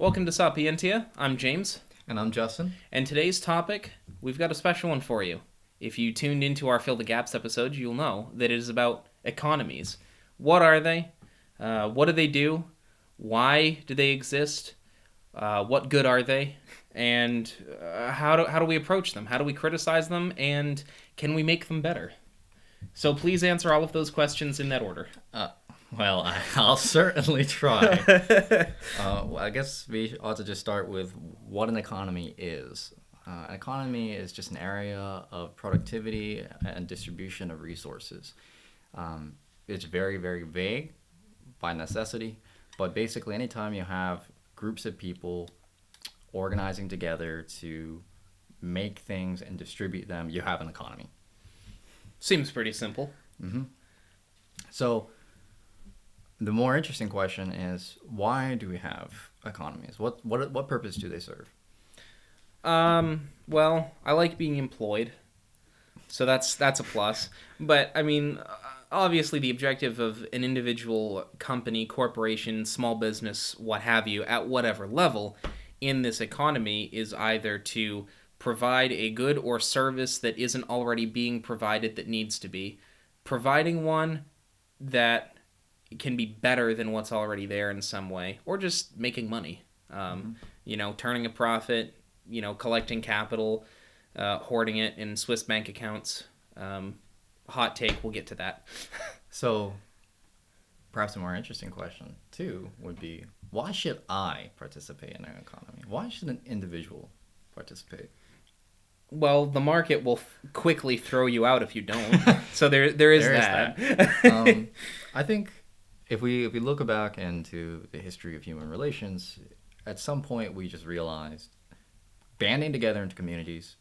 Welcome to Sapientia. I'm James. And I'm Justin. And today's topic, we've got a special one for you. If you tuned into our Fill the Gaps episode, you'll know that it is about economies. What are they? What do they do? Why do they exist? What good are they? And how do we approach them? How do we criticize them? And can we make them better? So please answer all of those questions in that order. I'll certainly try. I guess we ought to just start with what an economy is. An economy is just an area of productivity and distribution of resources. It's very, very vague by necessity, but basically anytime you have groups of people organizing together to make things and distribute them, you have an economy. Seems pretty simple. Mm-hmm. So the more interesting question is, why do we have economies? What purpose do they serve? Well, I like being employed, so that's a plus. But I mean, obviously the objective of an individual company, corporation, small business, what have you, at whatever level in this economy is either to provide a good or service that isn't already being provided that needs to be, providing one that can be better than what's already there in some way, or just making money. Turning a profit, collecting capital, hoarding it in Swiss bank accounts. Hot take, we'll get to that. So perhaps a more interesting question too would be, why should I participate in an economy? Why should an individual participate? Well, the market will quickly throw you out if you don't. So there is that. I think if we look back into the history of human relations, at some point we just realized banding together into communities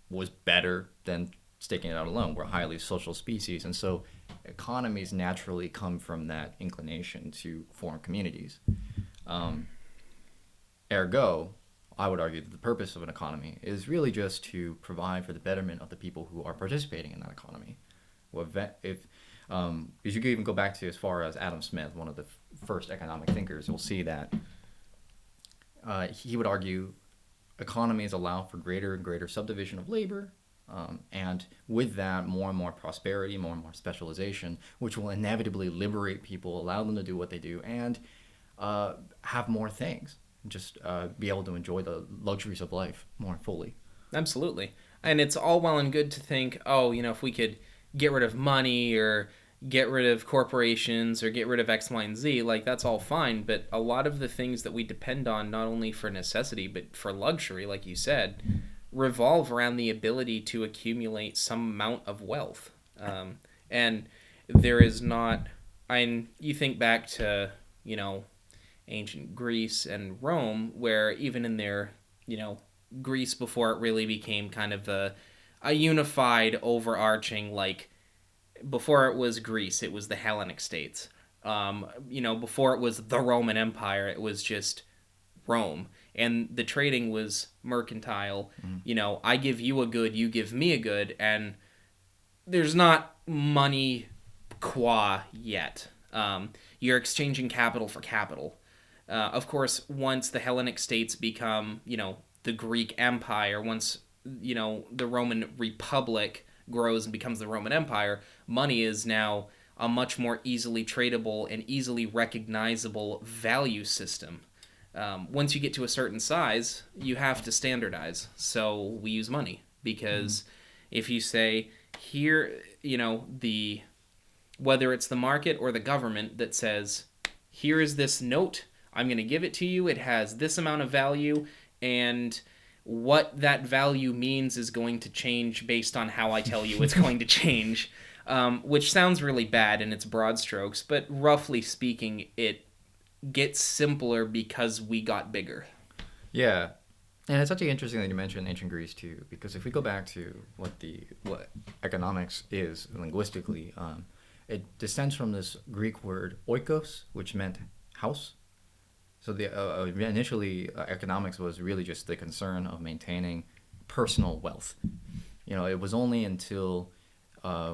was better than sticking it out alone. We're a highly social species, and so economies naturally come from that inclination to form communities. Ergo, I would argue that the purpose of an economy is really just to provide for the betterment of the people who are participating in that economy. Because you could even go back to as far as Adam Smith, one of the first economic thinkers, you'll see that he would argue economies allow for greater and greater subdivision of labor, and with that, more and more prosperity, more and more specialization, which will inevitably liberate people, allow them to do what they do, and have more things, just be able to enjoy the luxuries of life more fully. Absolutely. And it's all well and good to think, if we could get rid of money or get rid of corporations or get rid of X, Y, and Z, that's all fine. But a lot of the things that we depend on, not only for necessity, but for luxury, like you said, revolve around the ability to accumulate some amount of wealth. And there is not, you think back to, ancient Greece and Rome, where even in their, Greece before it really became kind of a unified, overarching, before it was Greece, it was the Hellenic states. Before it was the Roman Empire, it was just Rome. And the trading was mercantile. I give you a good, you give me a good, and there's not money qua yet. You're exchanging capital for capital. Of course, once the Hellenic states become, the Greek Empire, once, the Roman Republic grows and becomes the Roman Empire, money is now a much more easily tradable and easily recognizable value system. Once you get to a certain size, you have to standardize. So we use money because if you say here, whether it's the market or the government that says, here is this note, I'm going to give it to you, it has this amount of value, and what that value means is going to change based on how I tell you it's going to change, which sounds really bad in its broad strokes, but roughly speaking, it gets simpler because we got bigger. Yeah, and it's actually interesting that you mentioned ancient Greece too, because if we go back to what economics is linguistically, it descends from this Greek word oikos, which meant house. So initially, economics was really just the concern of maintaining personal wealth. It was only until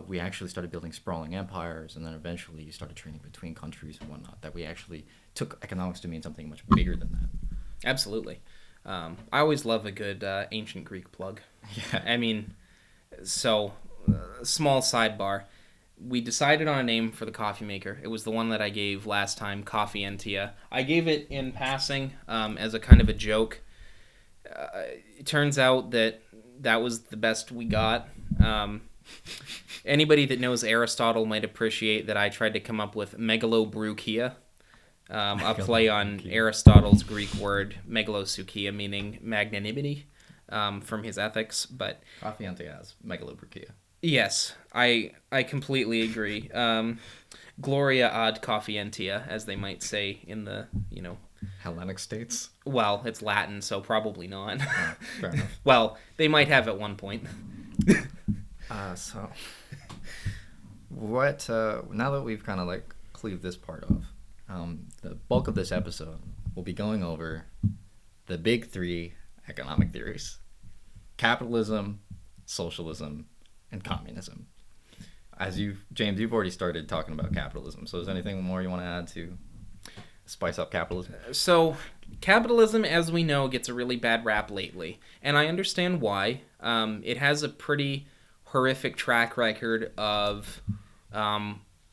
we actually started building sprawling empires, and then eventually you started trading between countries and whatnot, that we actually took economics to mean something much bigger than that. Absolutely. I always love a good ancient Greek plug. Yeah. I mean, so small sidebar. We decided on a name for the coffee maker. It was the one that I gave last time, Coffee Entia. I gave it in passing as a kind of a joke. It turns out that that was the best we got. Anybody that knows Aristotle might appreciate that I tried to come up with megalobrukia, a play on Aristotle's Greek word megalosoukia, meaning magnanimity, from his Ethics. But Coffee has megalobrukia. yes, I completely agree. Gloria ad coffientia, as they might say in the, Hellenic states. well, it's Latin, so probably not. Oh, fair enough. Well, they might have at one point. So, what? Now that we've kind of like cleaved this part off, the bulk of this episode will be going over the big three economic theories: capitalism, socialism, and communism. James, you've already started talking about capitalism. So, is there anything more you want to add to spice up capitalism? So, capitalism, as we know, gets a really bad rap lately, and I understand why. It has a pretty horrific track record of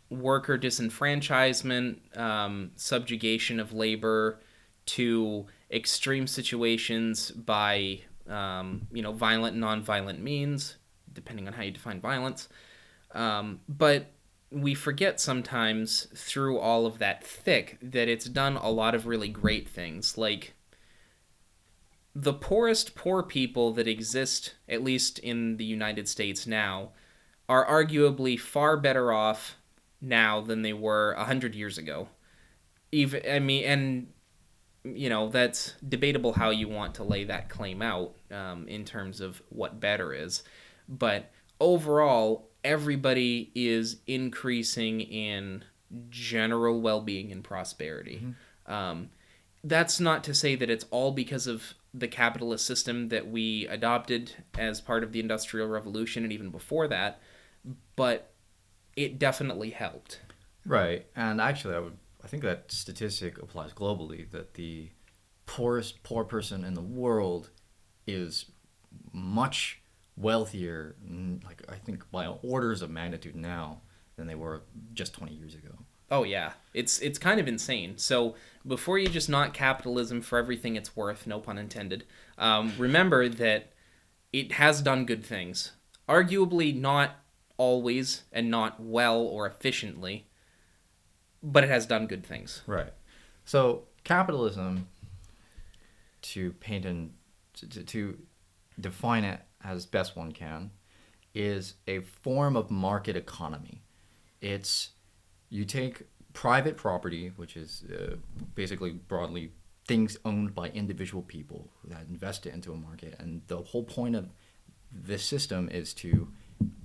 worker disenfranchisement, subjugation of labor to extreme situations by violent and non-violent means, depending on how you define violence. But we forget sometimes through all of that thick that it's done a lot of really great things. Like, the poorest poor people that exist, at least in the United States now, are arguably far better off now than they were 100 years ago. That's debatable how you want to lay that claim out in terms of what better is. But overall, everybody is increasing in general well-being and prosperity. Mm-hmm. That's not to say that it's all because of the capitalist system that we adopted as part of the Industrial Revolution and even before that, but it definitely helped. Right, and actually, I think that statistic applies globally, that the poor person in the world is much wealthier, like I think by orders of magnitude now, than they were just 20 years ago. Oh yeah, it's kind of insane. So before you just knock capitalism for everything it's worth, no pun intended, remember that it has done good things. Arguably not always and not well or efficiently, but it has done good things. Right. So capitalism, to define it as best one can, is a form of market economy. You take private property, which is basically broadly things owned by individual people that invest it into a market, and the whole point of this system is to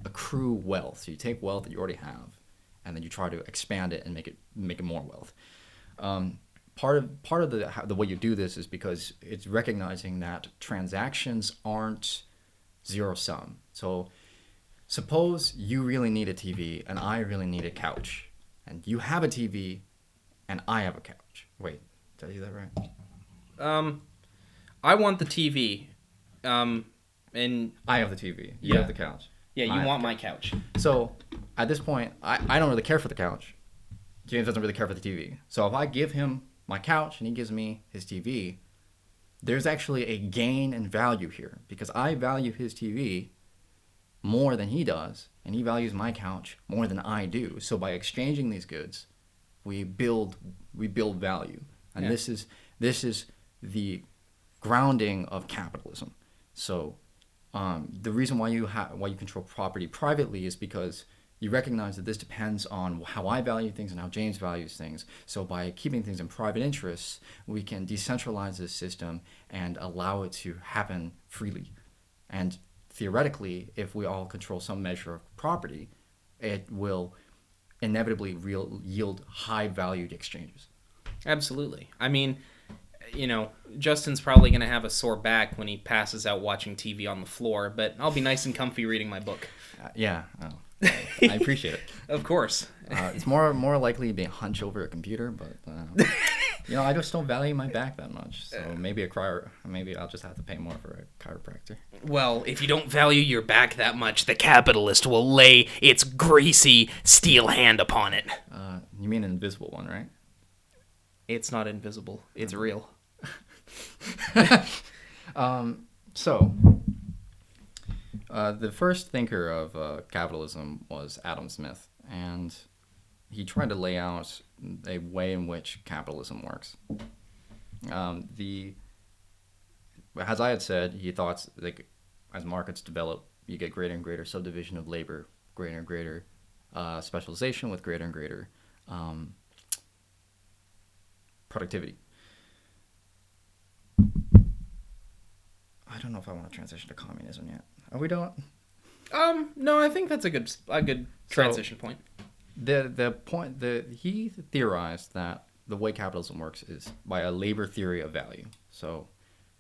accrue wealth. So you take wealth that you already have, and then you try to expand it and make it more wealth. Part of the way you do this is because it's recognizing that transactions aren't zero sum. So suppose you really need a TV and I really need a couch, and you have a TV and I have a couch. Wait, did I do that right? I want the TV, and I have the TV. You have the couch. Yeah, you want my couch. So at this point, I don't really care for the couch. James doesn't really care for the TV. So if I give him my couch and he gives me his TV, there's actually a gain in value here, because I value his TV more than he does, and he values my couch more than I do. So by exchanging these goods, we build value, and this is the grounding of capitalism. So the reason why you control property privately is because you recognize that this depends on how I value things and how James values things. So by keeping things in private interests, we can decentralize this system and allow it to happen freely. And theoretically, if we all control some measure of property, it will inevitably yield high-valued exchanges. Absolutely. I mean, Justin's probably going to have a sore back when he passes out watching TV on the floor, but I'll be nice and comfy reading my book. Yeah. I appreciate it. Of course. It's more likely to be a hunch over a computer, but I just don't value my back that much. So maybe maybe I'll just have to pay more for a chiropractor. Well, if you don't value your back that much, the capitalist will lay its greasy steel hand upon it. You mean an invisible one, right? It's not invisible. It's real. So, the first thinker of capitalism was Adam Smith, and he tried to lay out a way in which capitalism works. As I had said, he thought like as markets develop, you get greater and greater subdivision of labor, greater and greater specialization with greater and greater productivity. I don't know if I want to transition to communism yet. Are we done? No, I think that's a good transition point. He theorized that the way capitalism works is by a labor theory of value. So,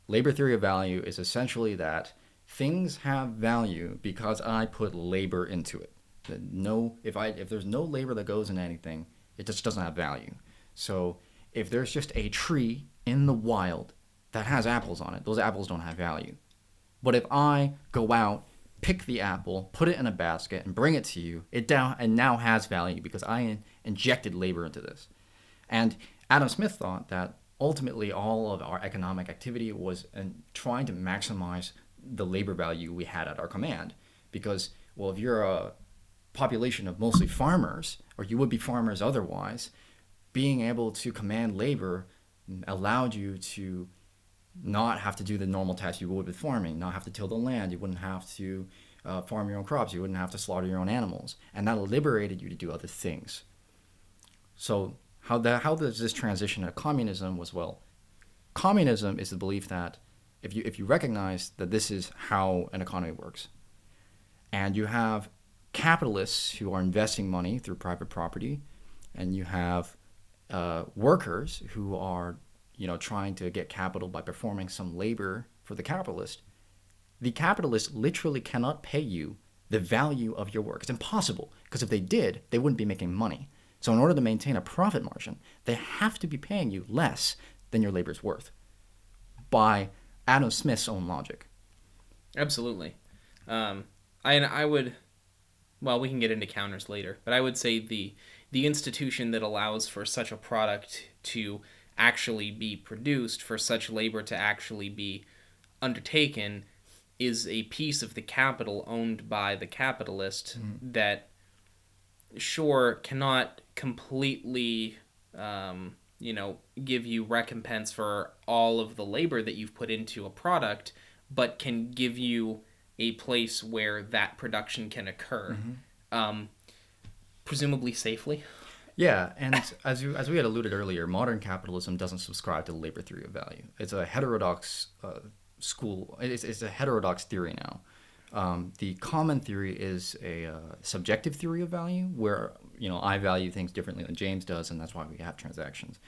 labor theory of value is essentially that things have value because I put labor into it. If there's no labor that goes into anything, it just doesn't have value. So, if there's just a tree in the wild that has apples on it, those apples don't have value. But if I go out, pick the apple, put it in a basket, and bring it to you, it now has value because I injected labor into this. And Adam Smith thought that ultimately all of our economic activity was trying to maximize the labor value we had at our command. Because, well, if you're a population of mostly farmers, or you would be farmers otherwise, being able to command labor allowed you to not have to do the normal tasks you would with farming, not have to till the land, you wouldn't have to farm your own crops, you wouldn't have to slaughter your own animals, and that liberated you to do other things. So how does this transition to communism was, well, communism is the belief that if you recognize that this is how an economy works, and you have capitalists who are investing money through private property, and you have workers who are trying to get capital by performing some labor for the capitalist literally cannot pay you the value of your work. It's impossible, because if they did, they wouldn't be making money. So in order to maintain a profit margin, they have to be paying you less than your labor's worth by Adam Smith's own logic. Absolutely. I would, well, we can get into counters later, but I would say the institution that allows for such a product to actually be produced, for such labor to actually be undertaken, is a piece of the capital owned by the capitalist that sure cannot completely give you recompense for all of the labor that you've put into a product, but can give you a place where that production can occur, presumably safely. Yeah, and as we had alluded earlier, modern capitalism doesn't subscribe to the labor theory of value. It's a heterodox school. It's a heterodox theory now. The common theory is a subjective theory of value, where I value things differently than James does, and that's why we have transactions,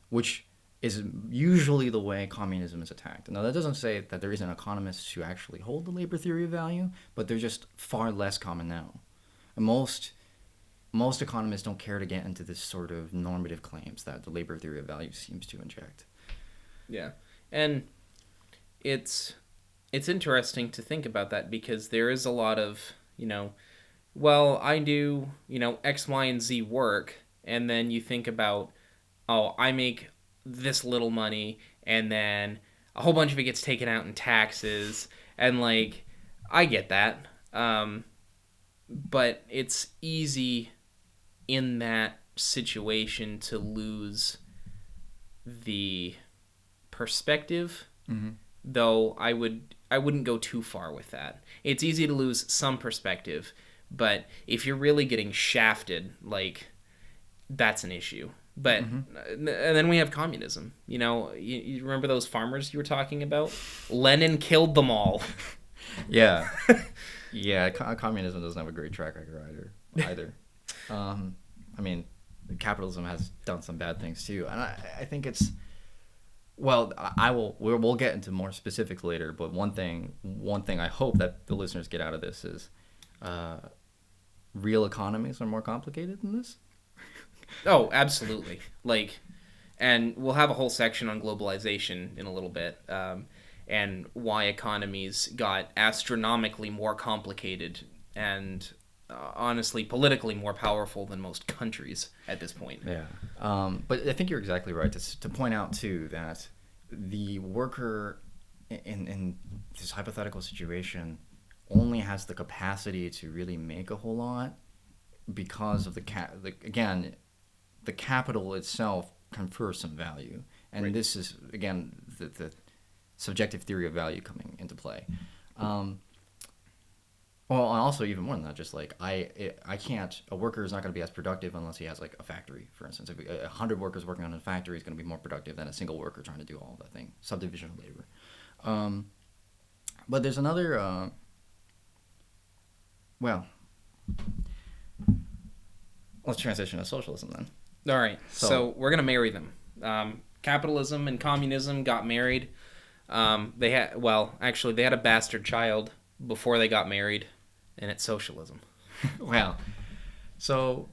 which is usually the way communism is attacked. Now, that doesn't say that there isn't economists who actually hold the labor theory of value, but they're just far less common now. And most economists don't care to get into this sort of normative claims that the labor theory of value seems to inject. Yeah, and it's interesting to think about that, because there is a lot of, well, I do, X, Y, and Z work, and then you think about, oh, I make this little money, and then a whole bunch of it gets taken out in taxes, and, I get that, but it's easy in that situation to lose the perspective, though I wouldn't go too far with that. It's easy to lose some perspective, but if you're really getting shafted, that's an issue. But and then we have communism. You remember those farmers you were talking about? Lenin killed them all. Yeah. Yeah, communism doesn't have a great track record either. I mean, capitalism has done some bad things too, and I think it's, well, we'll get into more specifics later. But one thing I hope that the listeners get out of this is, real economies are more complicated than this. Oh, absolutely. And we'll have a whole section on globalization in a little bit, and why economies got astronomically more complicated and honestly politically more powerful than most countries at this point. Yeah. But I think you're exactly right to point out, too, that the worker in this hypothetical situation only has the capacity to really make a whole lot because of again, the capital itself confers some value. And Right. this is, again, the subjective theory of value coming into play. Well, and also even more than that, just like I can't. A worker is not going to be as productive unless he has like a factory, for instance. If 100 workers working on a factory is going to be more productive than a single worker trying to do all that thing. Subdivision of labor. But there's another. Well, let's transition to socialism then. All right, so we're gonna marry them. Capitalism and communism got married. They had they had a bastard child before they got married, and it's socialism. Well, so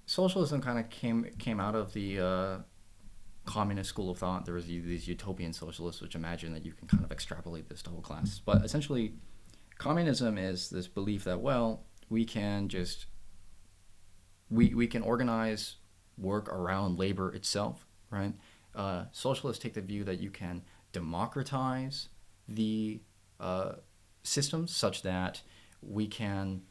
socialism kind of came out of the communist school of thought. There was these utopian socialists which imagine that you can kind of extrapolate this to whole class. But essentially, communism is this belief that, well, we can just we can organize work around labor itself, right? Socialists take the view that you can democratize the systems such that we can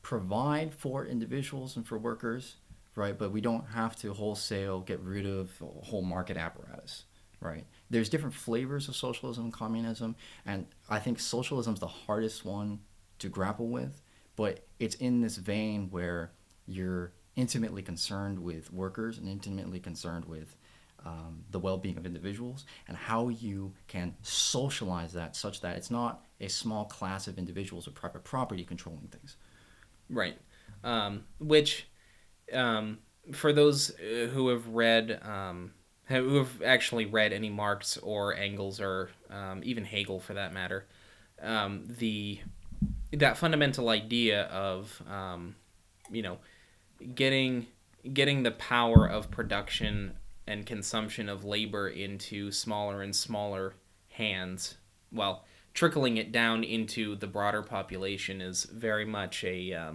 provide for individuals and for workers, right? But we don't have to wholesale get rid of a whole market apparatus, right? There's different flavors of socialism and communism, and I think socialism is the hardest one to grapple with, but it's in this vein where you're intimately concerned with workers and intimately concerned with the well-being of individuals and how you can socialize that such that it's not a small class of individuals or private property controlling things. Right. Which, for those who have read, who have actually read any Marx or Engels or even Hegel for that matter, that fundamental idea of getting the power of production and consumption of labor into smaller and smaller hands, well, trickling it down into the broader population is very much a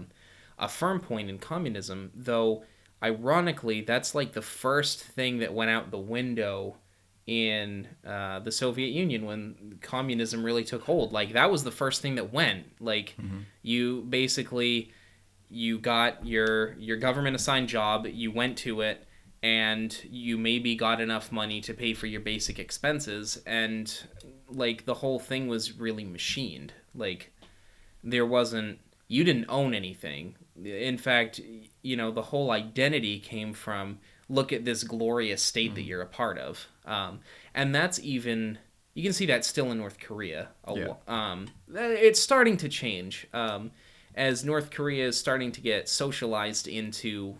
firm point in communism, though ironically that's like the first thing that went out the window in the Soviet Union when communism really took hold. Like, that was the first thing that went. Like, you basically, you got your government assigned job, you went to it, and you maybe got enough money to pay for your basic expenses, and like the whole thing was really machined. Like, you didn't own anything. In fact, the whole identity came from, look at this glorious state that you're a part of. And that's even, you can see that still in North Korea. It's starting to change. As North Korea is starting to get socialized into,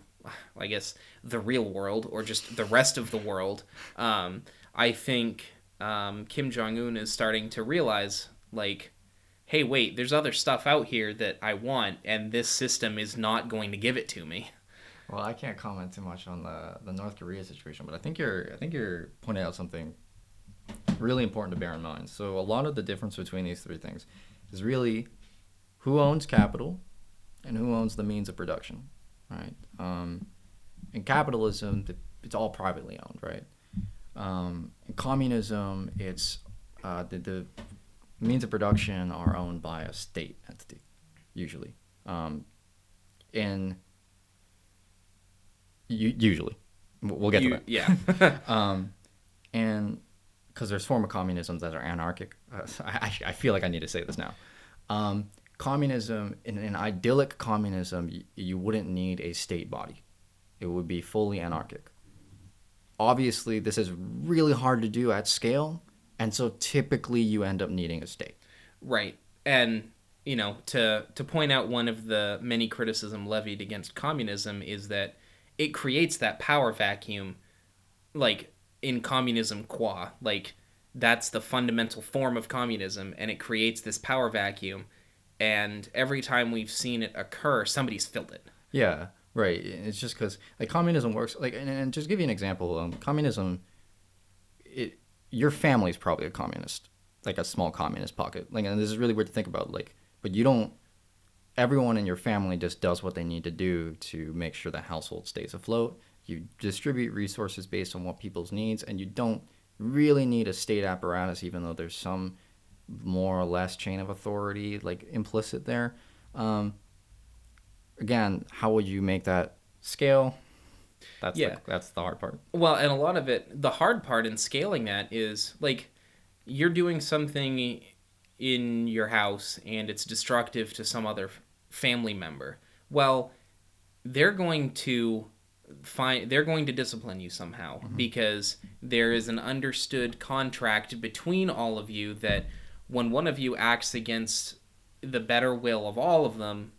I guess, the real world, or just the rest of the world, I think Kim Jong-un is starting to realize, like, hey, wait, there's other stuff out here that I want, and this system is not going to give it to me. Well, I can't comment too much on the North Korea situation, but I think you're pointing out something really important to bear in mind. So a lot of the difference between these three things is really who owns capital and who owns the means of production, right? In capitalism, it's all privately owned, right? In communism, it's the means of production are owned by a state entity, usually. Usually, we'll get to that. Yeah. And because there's form of communisms that are anarchic, I feel like I need to say this now. Communism, in an idyllic communism, you wouldn't need a state body. It would be fully anarchic. Obviously, this is really hard to do at scale, and so typically you end up needing a state. Right. And, to point out one of the many criticism levied against communism is that it creates that power vacuum, like, in communism qua. Like, that's the fundamental form of communism, and it creates this power vacuum, and every time we've seen it occur, somebody's filled it. Yeah. Right. It's just because like communism works like and just give you an example. Communism, it your family's probably a communist, like a small communist pocket. Like, and this is really weird to think about. Like, but you don't. Everyone in your family just does what they need to do to make sure the household stays afloat. You distribute resources based on what people's needs, and you don't really need a state apparatus, even though there's some more or less chain of authority like implicit there. Um, Again, how would you make that scale? Yeah. That's the hard part. Well, and a lot of it, the hard part in scaling that is like you're doing something in your house and it's destructive to some other family member. Well, they're going to they're going to discipline you somehow because there is an understood contract between all of you that when one of you acts against the better will of all of them,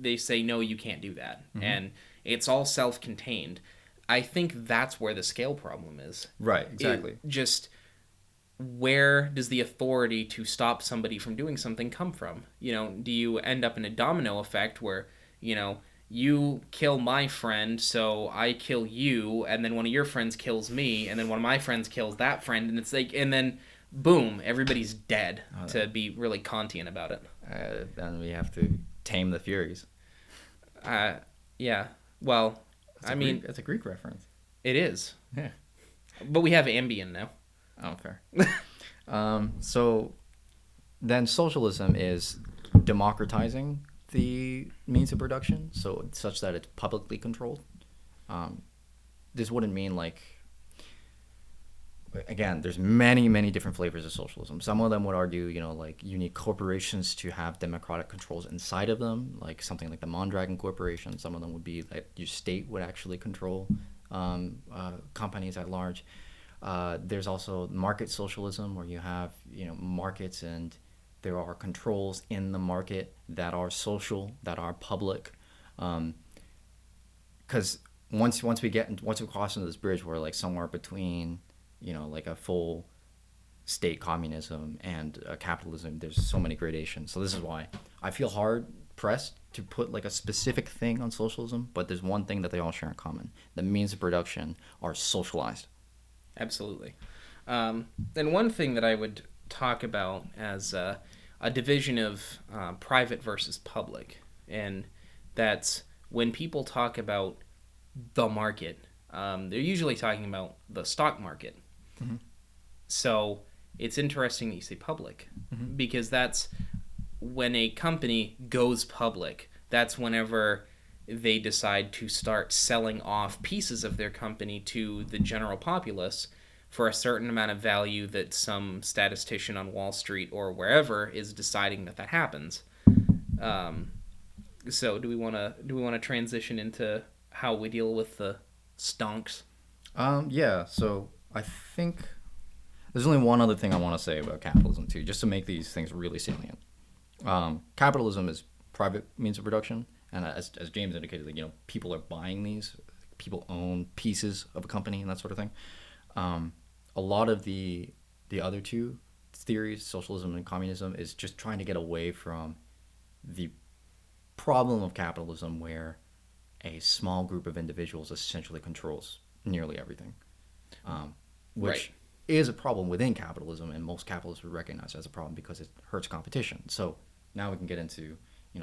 they say no, you can't do that. And it's all self-contained. I think that's where the scale problem is. Right, exactly. Just where does the authority to stop somebody from doing something come from? Do you end up in a domino effect where, you kill my friend, so I kill you, and then one of your friends kills me, and then one of my friends kills that friend, and it's like, and then boom, everybody's dead, to be really Kantian about it. Then we have to tame the Furies. Yeah. Well, It's a Greek reference. it is. Yeah. But we have Ambien now. Oh, fair. So then socialism is democratizing the means of production, so such that it's publicly controlled. This wouldn't mean like, again, there's many different flavors of socialism. Some of them would argue, like you need corporations to have democratic controls inside of them, like something like the Mondragon Corporation. Some of them would be that your state would actually control companies at large. There's also market socialism, where you have markets and there are controls in the market that are social, that are public. Because once we cross into this bridge, where like somewhere between like a full state communism and capitalism, there's so many gradations. So this is why I feel hard pressed to put like a specific thing on socialism, but there's one thing that they all share in common: the means of production are socialized. Absolutely. And one thing that I would talk about as a division of private versus public, and that's when people talk about the market, they're usually talking about the stock market. Mm-hmm. So it's interesting that you say public, because that's when a company goes public. That's whenever they decide to start selling off pieces of their company to the general populace for a certain amount of value that some statistician on Wall Street or wherever is deciding that happens. So do we want to transition into how we deal with the stonks? Yeah. So I think there's only one other thing I want to say about capitalism too, just to make these things really salient. Capitalism is private means of production, and as James indicated, like, people are buying these. People own pieces of a company and that sort of thing. A lot of the other two theories, socialism and communism, is just trying to get away from the problem of capitalism, where a small group of individuals essentially controls nearly everything, which Right. is a problem within capitalism, and most capitalists would recognize as a problem because it hurts competition. So now we can get into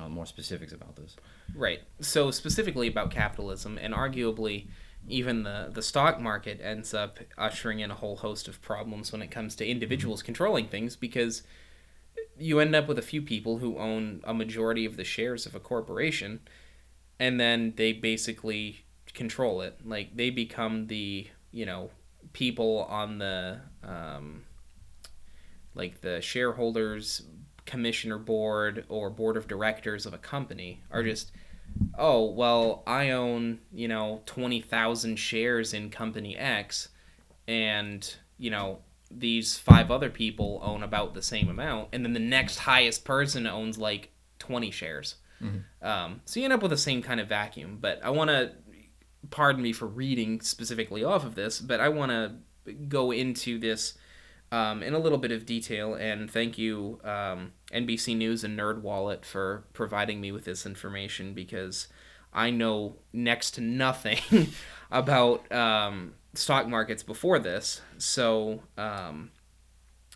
more specifics about this. Right. So specifically about capitalism, and arguably even the stock market ends up ushering in a whole host of problems when it comes to individuals controlling things, because you end up with a few people who own a majority of the shares of a corporation, and then they basically control it. Like, they become the people on the like the shareholders commissioner board or board of directors of a company are just, oh, well, I own 20,000 shares in company X, and these 5 other people own about the same amount, and then the next highest person owns like 20 shares. So you end up with the same kind of vacuum. But I want to, pardon me for reading specifically off of this, but I want to go into this in a little bit of detail, and thank you, NBC News and NerdWallet, for providing me with this information, because I know next to nothing about stock markets before this. So,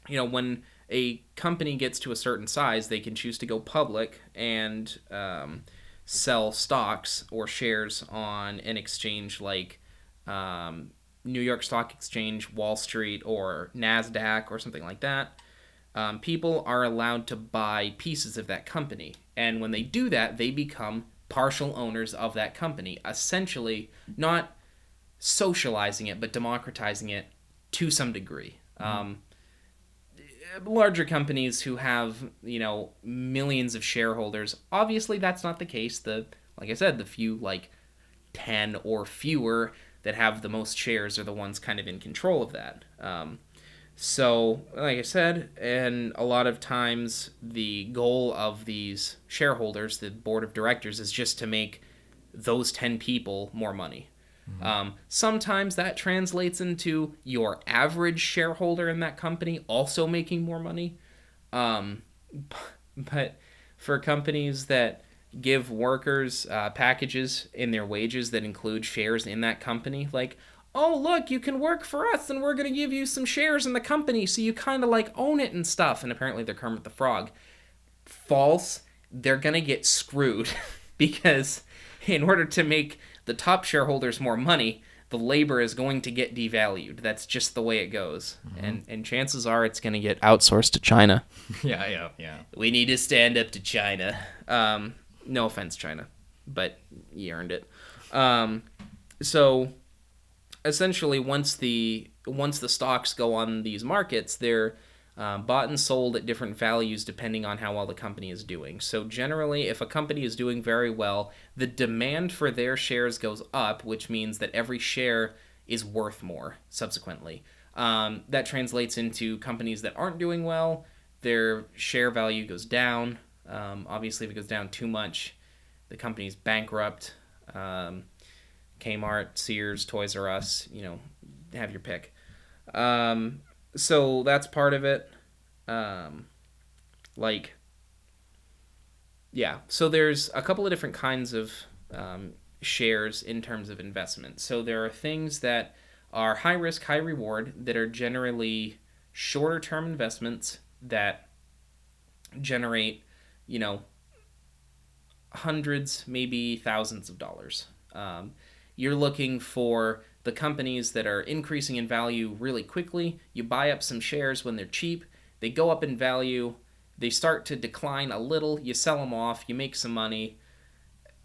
when a company gets to a certain size, they can choose to go public and sell stocks or shares on an exchange like New York Stock Exchange, Wall Street, or NASDAQ, or something like that. People are allowed to buy pieces of that company. And when they do that, they become partial owners of that company, essentially not socializing it, but democratizing it to some degree. Larger companies who have, millions of shareholders, obviously that's not the case. Like I said, the few, like 10 or fewer that have the most shares are the ones kind of in control of that. So, like I said, and a lot of times the goal of these shareholders, the board of directors, is just to make those 10 people more money. Sometimes that translates into your average shareholder in that company also making more money. But for companies that give workers packages in their wages that include shares in that company, like, oh, look, you can work for us and we're going to give you some shares in the company so you kind of like own it and stuff. And apparently they're Kermit the Frog. False. They're going to get screwed because in order to make the top shareholders more money, the labor is going to get devalued. That's just the way it goes. And chances are it's going to get outsourced to China. Yeah. We need to stand up to China. No offense, China, but you earned it. So essentially, once the stocks go on these markets, they're bought and sold at different values depending on how well the company is doing. So generally, if a company is doing very well, the demand for their shares goes up, which means that every share is worth more subsequently. That translates into companies that aren't doing well, their share value goes down. Obviously, if it goes down too much, the company's bankrupt. Kmart, Sears, Toys R Us, have your pick. So that's part of it. So there's a couple of different kinds of shares in terms of investment. So there are things that are high risk, high reward that are generally shorter term investments that generate, hundreds, maybe thousands of dollars. You're looking for the companies that are increasing in value really quickly. You buy up some shares when they're cheap. They go up in value. They start to decline a little. You sell them off. You make some money.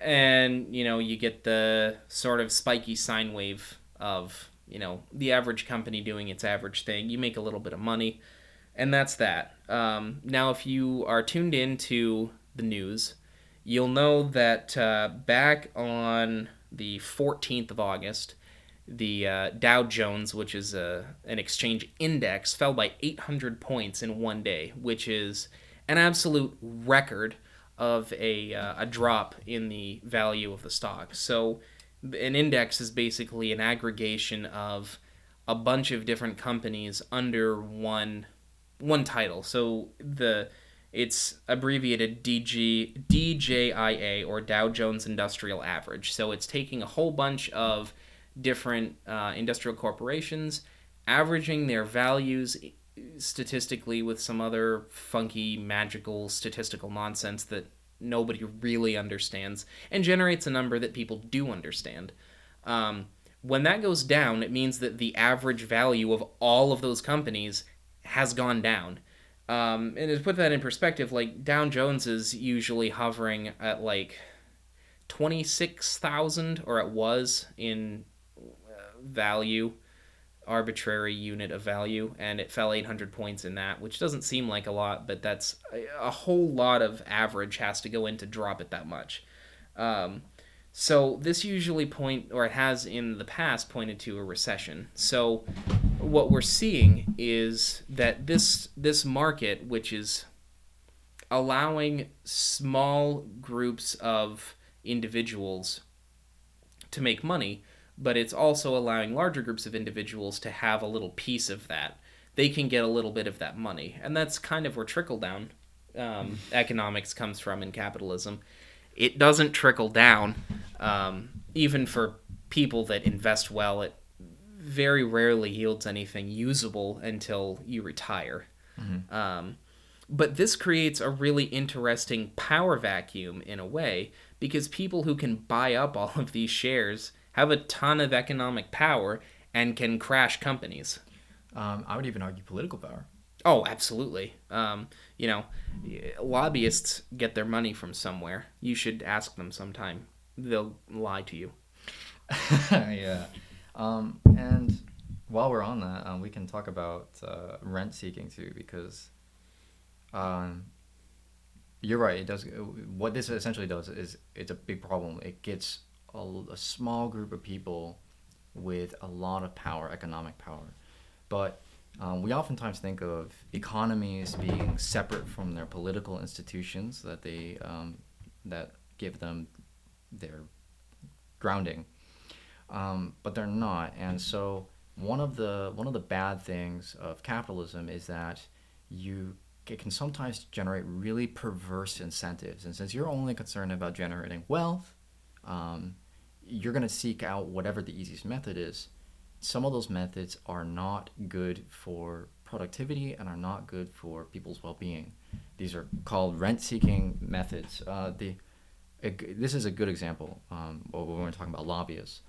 And, you get the sort of spiky sine wave of, the average company doing its average thing. You make a little bit of money. And that's that. Now, if you are tuned into the news, you'll know that back on the 14th of August, the Dow Jones, which is an exchange index, fell by 800 points in one day, which is an absolute record of a drop in the value of the stock. So an index is basically an aggregation of a bunch of different companies under one title. So it's abbreviated DJIA, or Dow Jones Industrial Average. So it's taking a whole bunch of different industrial corporations, averaging their values statistically with some other funky, magical statistical nonsense that nobody really understands, and generates a number that people do understand. When that goes down, it means that the average value of all of those companies has gone down. And to put that in perspective, like Dow Jones is usually hovering at like 26,000, or it was in value, arbitrary unit of value, and it fell 800 points in that, which doesn't seem like a lot, but that's a whole lot of average has to go in to drop it that much. So this usually it has in the past pointed to a recession. So what we're seeing is that this market, which is allowing small groups of individuals to make money, but it's also allowing larger groups of individuals to have a little piece of that. They can get a little bit of that money. And that's kind of where trickle-down economics comes from in capitalism. It doesn't trickle down. Even for people that invest well, it very rarely yields anything usable until you retire. But this creates a really interesting power vacuum in a way, because people who can buy up all of these shares have a ton of economic power and can crash companies. I would even argue political power. Oh, absolutely. You know, lobbyists get their money from somewhere. You should ask them sometime. They'll lie to you. Yeah. And while we're on that, we can talk about rent seeking too, because um, you're right. It does. What this essentially does is it's a big problem. It gets a small group of people with a lot of power, economic power. But we oftentimes think of economies being separate from their political institutions that give them their grounding, but they're not. And so one of the bad things of capitalism is that you it can sometimes generate really perverse incentives. And since you're only concerned about generating wealth, um, you're going to seek out whatever the easiest method is. Some of those methods are not good for productivity and are not good for people's well-being. These are called rent-seeking methods. This is a good example when we're talking about lobbyists.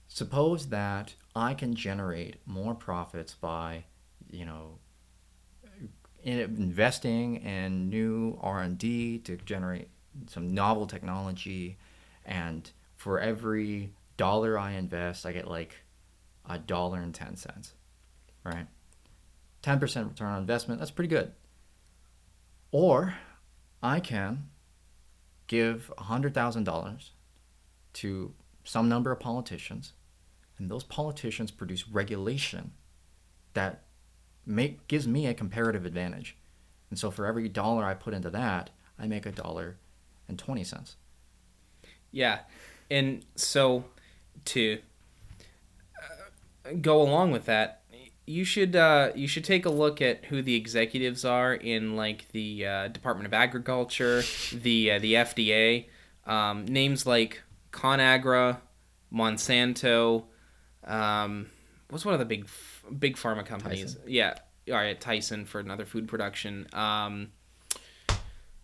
Suppose that I can generate more profits by, you know, investing in new R&D to generate some novel technology, and for every dollar I invest, I get like $1.10, right? 10% return on investment, that's pretty good. Or I can give $100,000 to some number of politicians, and those politicians produce regulation that gives me a comparative advantage. And so for every dollar I put into that, I make $1.20. Yeah. And so to go along with that, you should take a look at who the executives are in like the Department of Agriculture, the FDA, names like ConAgra, Monsanto. What's one of the big pharma companies? Tyson. Yeah, all right, Tyson for another food production.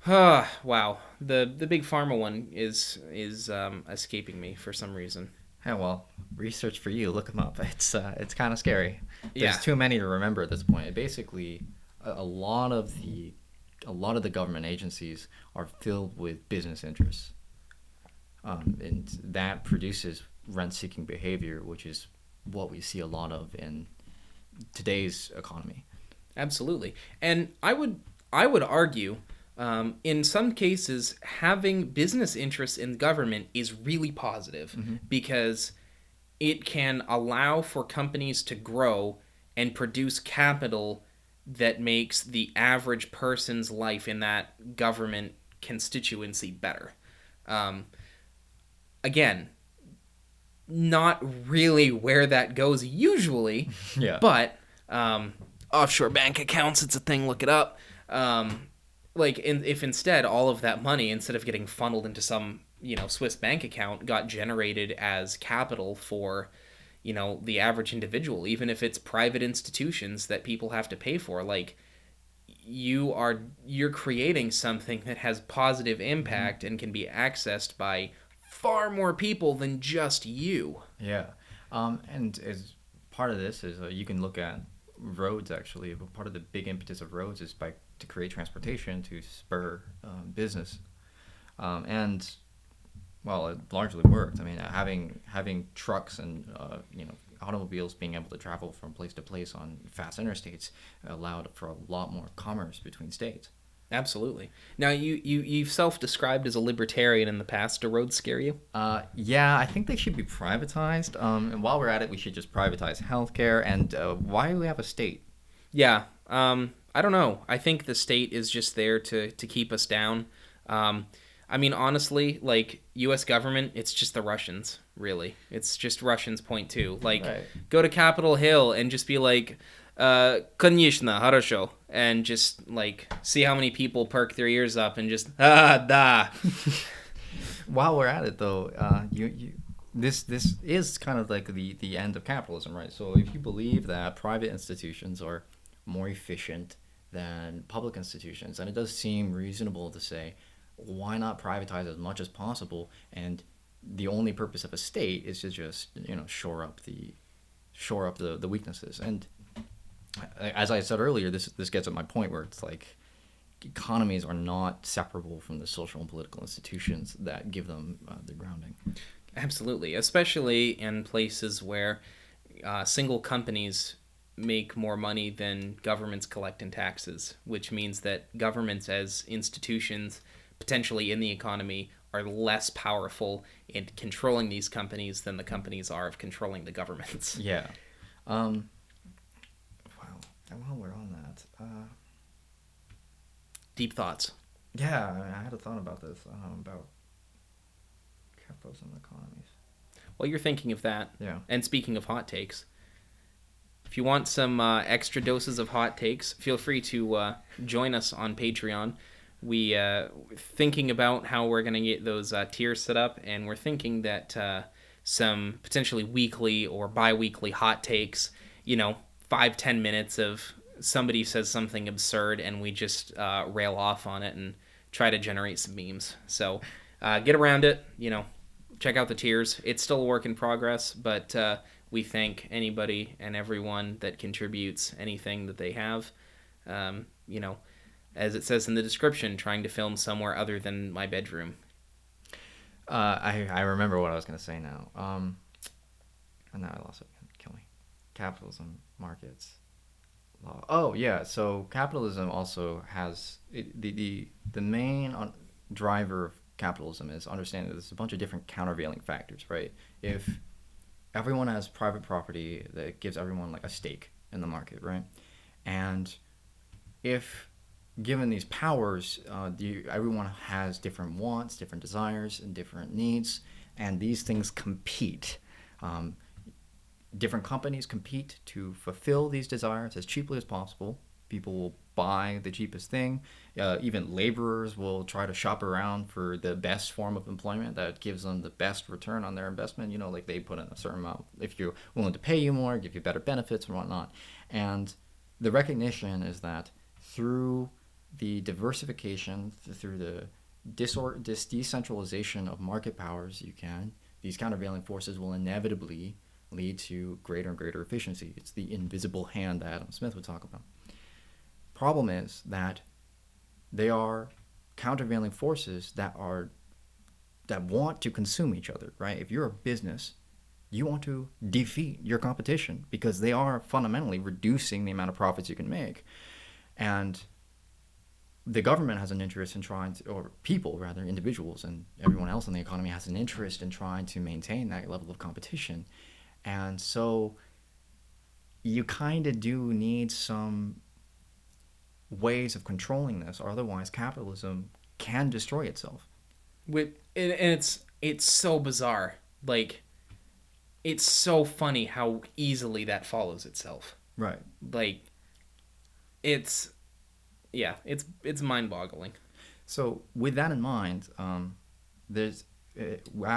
Wow, the big pharma one is escaping me for some reason. Yeah, well, research for you. Look them up. It's kind of scary. Yeah, There's too many to remember at this point. Basically, a lot of the government agencies are filled with business interests, and that produces rent-seeking behavior, which is what we see a lot of in today's economy. absolutely. And I would argue, in some cases, having business interests in government is really positive because it can allow for companies to grow and produce capital that makes the average person's life in that government constituency better. Um, Again, not really where that goes usually, Yeah. but offshore bank accounts, it's a thing, look it up. If instead all of that money, instead of getting funneled into some Swiss bank account, got generated as capital for the average individual, even if it's private institutions that people have to pay for, like you're creating something that has positive impact and can be accessed by far more people than just you. Yeah. And as part of this is you can look at roads actually. Part of the big impetus of roads is to create transportation to spur business. And well, it largely worked. I mean, having trucks and automobiles being able to travel from place to place on fast interstates allowed for a lot more commerce between states. Absolutely. Now, you've self-described as a libertarian in the past. Do roads scare you? Yeah, I think they should be privatized. And while we're at it, we should just privatize healthcare. And why do we have a state? Yeah. I don't know. I think the state is just there to keep us down. I mean, honestly, like, U.S. government, it's just the Russians, really. It's just Russians, point two. Like, Right. go to Capitol Hill and just be like, конечно, хорошо. And just, like, see how many people perk their ears up and just, da. while we're at it, though, this is kind of like the end of capitalism, right? So if you believe that private institutions are more efficient than public institutions, and it does seem reasonable to say, why not privatize as much as possible? And the only purpose of a state is to just shore up the weaknesses. And as I said earlier, this gets at my point where it's like economies are not separable from the social and political institutions that give them their grounding. Absolutely, especially in places where single companies make more money than governments collect in taxes, which means that governments as institutions potentially in the economy are less powerful in controlling these companies than the companies are of controlling the governments. Yeah. Um, wow. And while we're on that, Deep thoughts. yeah, I had a thought about this, about capitalism and economies. While you're thinking of that, Yeah. and speaking of hot takes, if you want some extra doses of hot takes, feel free to join us on Patreon. We thinking about how we're gonna get those tiers set up, and we're thinking that some potentially weekly or bi-weekly hot takes. 5-10 minutes of somebody says something absurd, and we just rail off on it and try to generate some memes. So get around it. Check out the tiers. It's still a work in progress, but we thank anybody and everyone that contributes anything that they have. Um, you know, as it says in the description, trying to film somewhere other than my bedroom. I remember what I was going to say now. And now I lost it. Kill me. Capitalism, markets, law. Oh yeah. So capitalism also has the main driver of capitalism is understanding that there's a bunch of different countervailing factors, right? If everyone has private property that gives everyone like a stake in the market, right? And if given these powers, everyone has different wants, different desires, and different needs, and these things compete. Um, Different companies compete to fulfill these desires as cheaply as possible. People will buy the cheapest thing. Even laborers will try to shop around for the best form of employment that gives them the best return on their investment. Like they put in a certain amount. If you're willing to pay you more, give you better benefits and whatnot. And the recognition is that through the diversification, through the decentralization of market powers, these countervailing forces will inevitably lead to greater and greater efficiency. It's the invisible hand that Adam Smith would talk about. Problem is that they are countervailing forces that want to consume each other, right? If you're a business, you want to defeat your competition because they are fundamentally reducing the amount of profits you can make. And the government has an interest in trying to, or people rather, individuals and everyone else in the economy has an interest in trying to maintain that level of competition. And so you kind of do need some ways of controlling this, or otherwise capitalism can destroy itself. And it's so bizarre. Like, it's so funny how easily that follows itself. Right. Like, it's mind-boggling. So with that in mind, I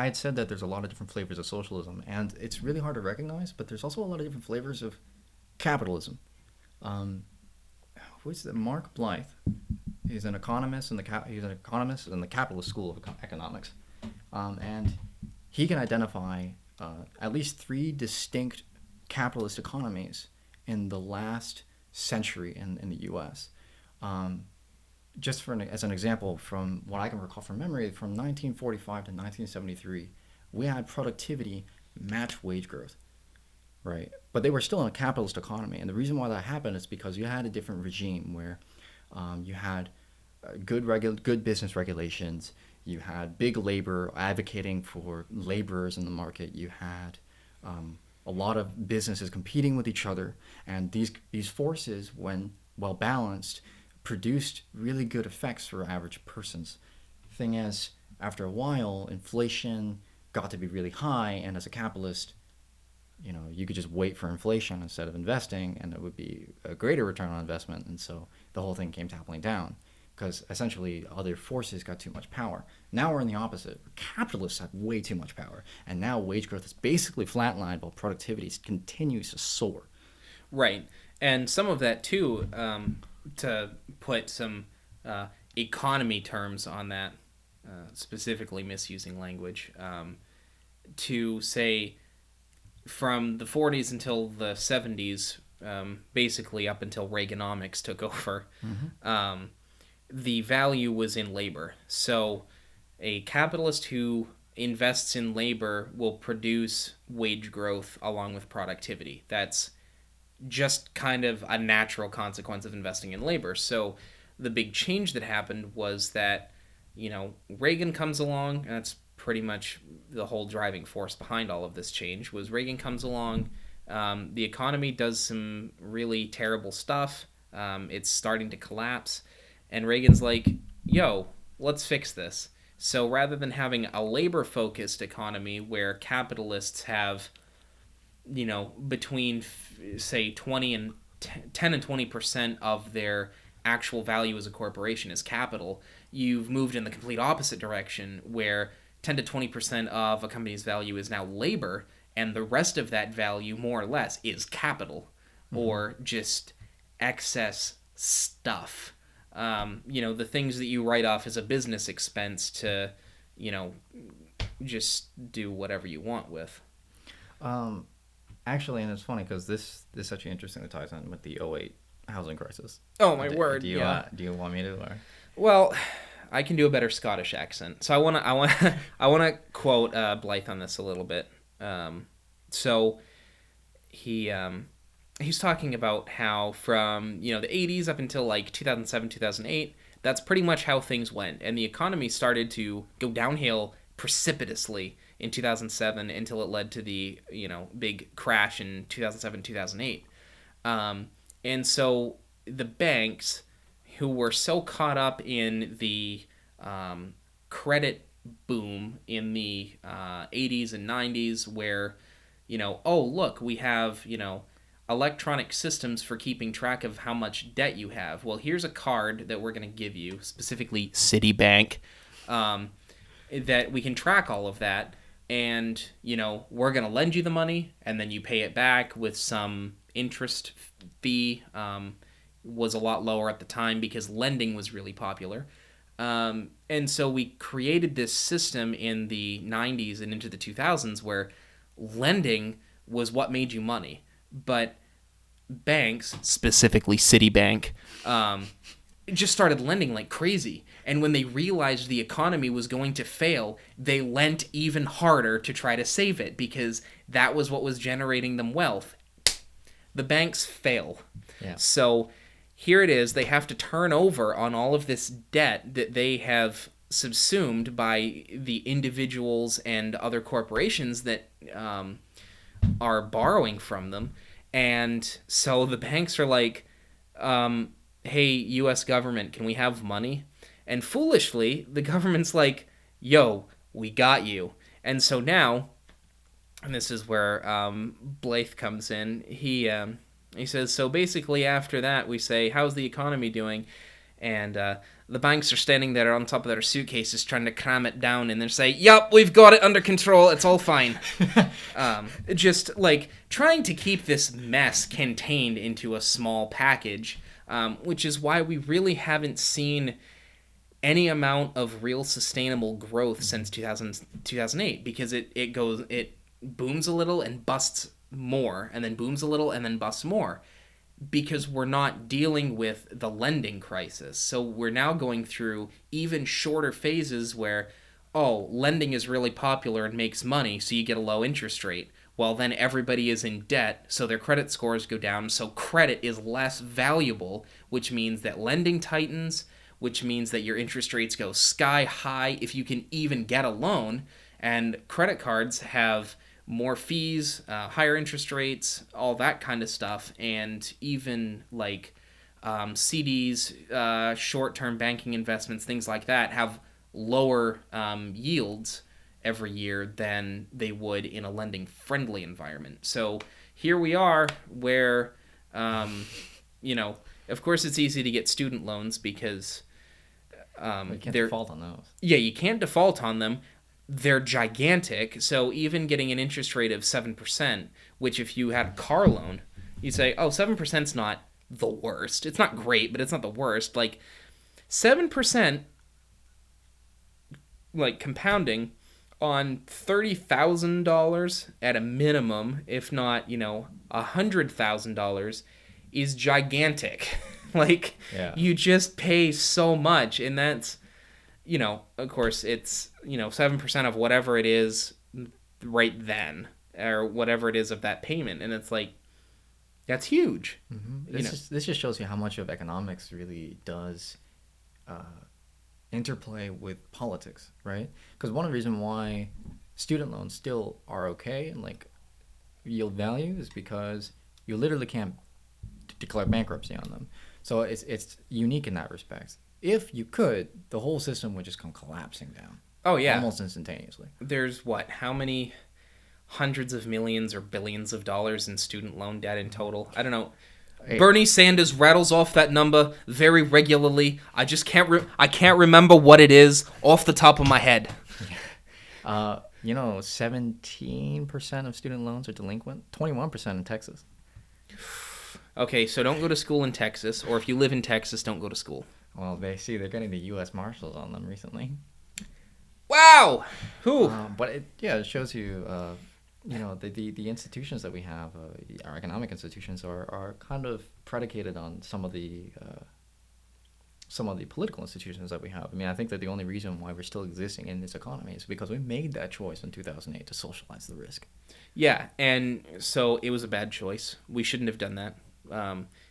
had said that there's a lot of different flavors of socialism, and it's really hard to recognize, but there's also a lot of different flavors of capitalism. Who's that? Mark Blythe. He's an economist in the capitalist school of economics, and he can identify at least 3 distinct capitalist economies in the last century in the U.S. Just as an example, from what I can recall from memory, from 1945 to 1973, we had productivity match wage growth, right? But they were still in a capitalist economy, and the reason why that happened is because you had a different regime where you had good business regulations, you had big labor advocating for laborers in the market, you had a lot of businesses competing with each other, and these forces, when well balanced, produced really good effects for average persons. Thing is, after a while, inflation got to be really high, and as a capitalist, you could just wait for inflation instead of investing, and it would be a greater return on investment, and so the whole thing came toppling down. because essentially other forces got too much power. Now we're in the opposite. Capitalists have way too much power, and now wage growth is basically flatlined while productivity continues to soar. Right. And some of that, too, to put some economy terms on that, specifically misusing language, to say from the 40s until the 70s, basically up until Reaganomics took over, the value was in labor. So a capitalist who invests in labor will produce wage growth along with productivity. That's just kind of a natural consequence of investing in labor. So the big change that happened was that, Reagan comes along, and that's pretty much the whole driving force behind all of this change was Reagan comes along. The economy does some really terrible stuff. It's starting to collapse. And Reagan's like, yo, let's fix this. So rather than having a labor-focused economy where capitalists have, between, say, 10 and 20% of their actual value as a corporation is capital, you've moved in the complete opposite direction where 10 to 20% of a company's value is now labor, and the rest of that value, more or less, is capital or just excess stuff. The things that you write off as a business expense to, just do whatever you want with. Actually, and it's funny because this actually interestingly ties in with the '08 housing crisis. Oh my word! Do you want me to? Or? Well, I can do a better Scottish accent, so I want to quote Blythe on this a little bit. So he's talking about how from the 80s up until like 2007 2008, that's pretty much how things went, and the economy started to go downhill precipitously in 2007 until it led to the big crash in 2007 2008. And so the banks, who were so caught up in the credit boom in the 80s and 90s, where oh look, we have electronic systems for keeping track of how much debt you have. Well, here's a card that we're going to give you, specifically Citibank, that we can track all of that, and we're going to lend you the money, and then you pay it back with some interest fee. Was a lot lower at the time because lending was really popular. And so we created this system in the 90s and into the 2000s where lending was what made you money. But banks, specifically Citibank, just started lending like crazy. And when they realized the economy was going to fail, they lent even harder to try to save it because that was what was generating them wealth. The banks fail. Yeah. So here it is. They have to turn over on all of this debt that they have subsumed by the individuals and other corporations that are borrowing from them. And so the banks are like, hey, U.S. government, can we have money? And foolishly, the government's like, yo, we got you. And so now, and this is where Blythe comes in, he says, so basically after that, we say, how's the economy doing? And the banks are standing there on top of their suitcases trying to cram it down, and they say, yup, we've got it under control, it's all fine. Just like trying to keep this mess contained into a small package, which is why we really haven't seen any amount of real sustainable growth since 2008, because it booms a little and busts more, and then booms a little and then busts more, because we're not dealing with the lending crisis. So we're now going through even shorter phases where, lending is really popular and makes money, so you get a low interest rate. Well, then everybody is in debt, so their credit scores go down, so credit is less valuable, which means that lending tightens, which means that your interest rates go sky high if you can even get a loan, and credit cards have more fees, higher interest rates, all that kind of stuff, and even like CDs, short-term banking investments, things like that, have lower yields every year than they would in a lending-friendly environment. So here we are where, of course it's easy to get student loans because You can't They're default on those. Yeah, you can't default on them. They're gigantic. So even getting an interest rate of 7%, which if you had a car loan, you say, oh, 7%'s not the worst. It's not great, but it's not the worst. Like 7%, like compounding on $30,000 at a minimum, if not, $100,000 is gigantic. Like Yeah. you just pay so much, and that's of course, it's 7% of whatever it is right then, or whatever it is of that payment, and it's like that's huge. This just shows you how much of economics really does interplay with politics, right? Because one of the reasons why student loans still are okay and like yield value is because you literally can't declare bankruptcy on them. So it's unique in that respect. If you could, the whole system would just come collapsing down. Oh yeah, Almost instantaneously. there's how many hundreds of millions or billions of dollars in student loan debt in total? I don't know. Hey. Bernie Sanders rattles off that number very regularly. I just I can't remember what it is off the top of my head. 17% of student loans are delinquent. 21% in Texas. Okay, so don't go to school in Texas, or if you live in Texas, don't go to school. Well, they're getting the U.S. Marshals on them recently. Wow. Who? But it shows you, the institutions that we have, our economic institutions are kind of predicated on some of the political institutions that we have. I mean, I think that the only reason why we're still existing in this economy is because we made that choice in 2008 to socialize the risk. Yeah, and so it was a bad choice. We shouldn't have done that.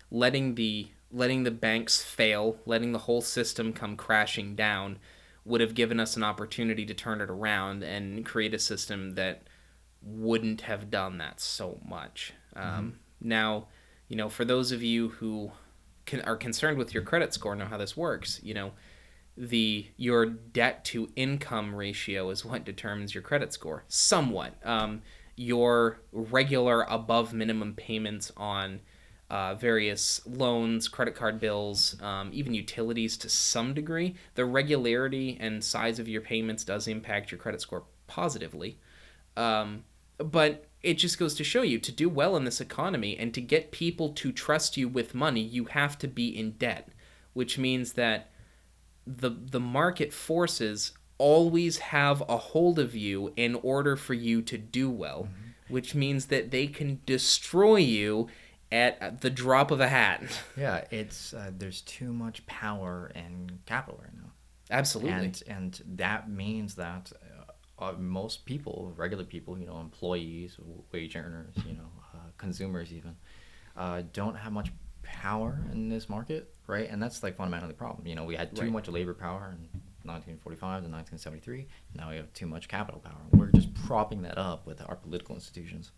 Letting the banks fail, letting the whole system come crashing down, would have given us an opportunity to turn it around and create a system that wouldn't have done that so much. Now, for those of you who are concerned with your credit score, know how this works. Your debt to income ratio is what determines your credit score. Somewhat. Your regular above minimum payments on various loans, credit card bills, even utilities to some degree. The regularity and size of your payments does impact your credit score positively. But it just goes to show you, to do well in this economy and to get people to trust you with money, you have to be in debt, which means that the market forces always have a hold of you in order for you to do well, which means that they can destroy you at the drop of a hat. Yeah, it's there's too much power in capital right now. Absolutely. And that means that most people, regular people, employees, wage earners, consumers even, don't have much power in this market, right? And that's like fundamentally the problem. We had too much labor power in 1945 to 1973. Now we have too much capital power. We're just propping that up with our political institutions.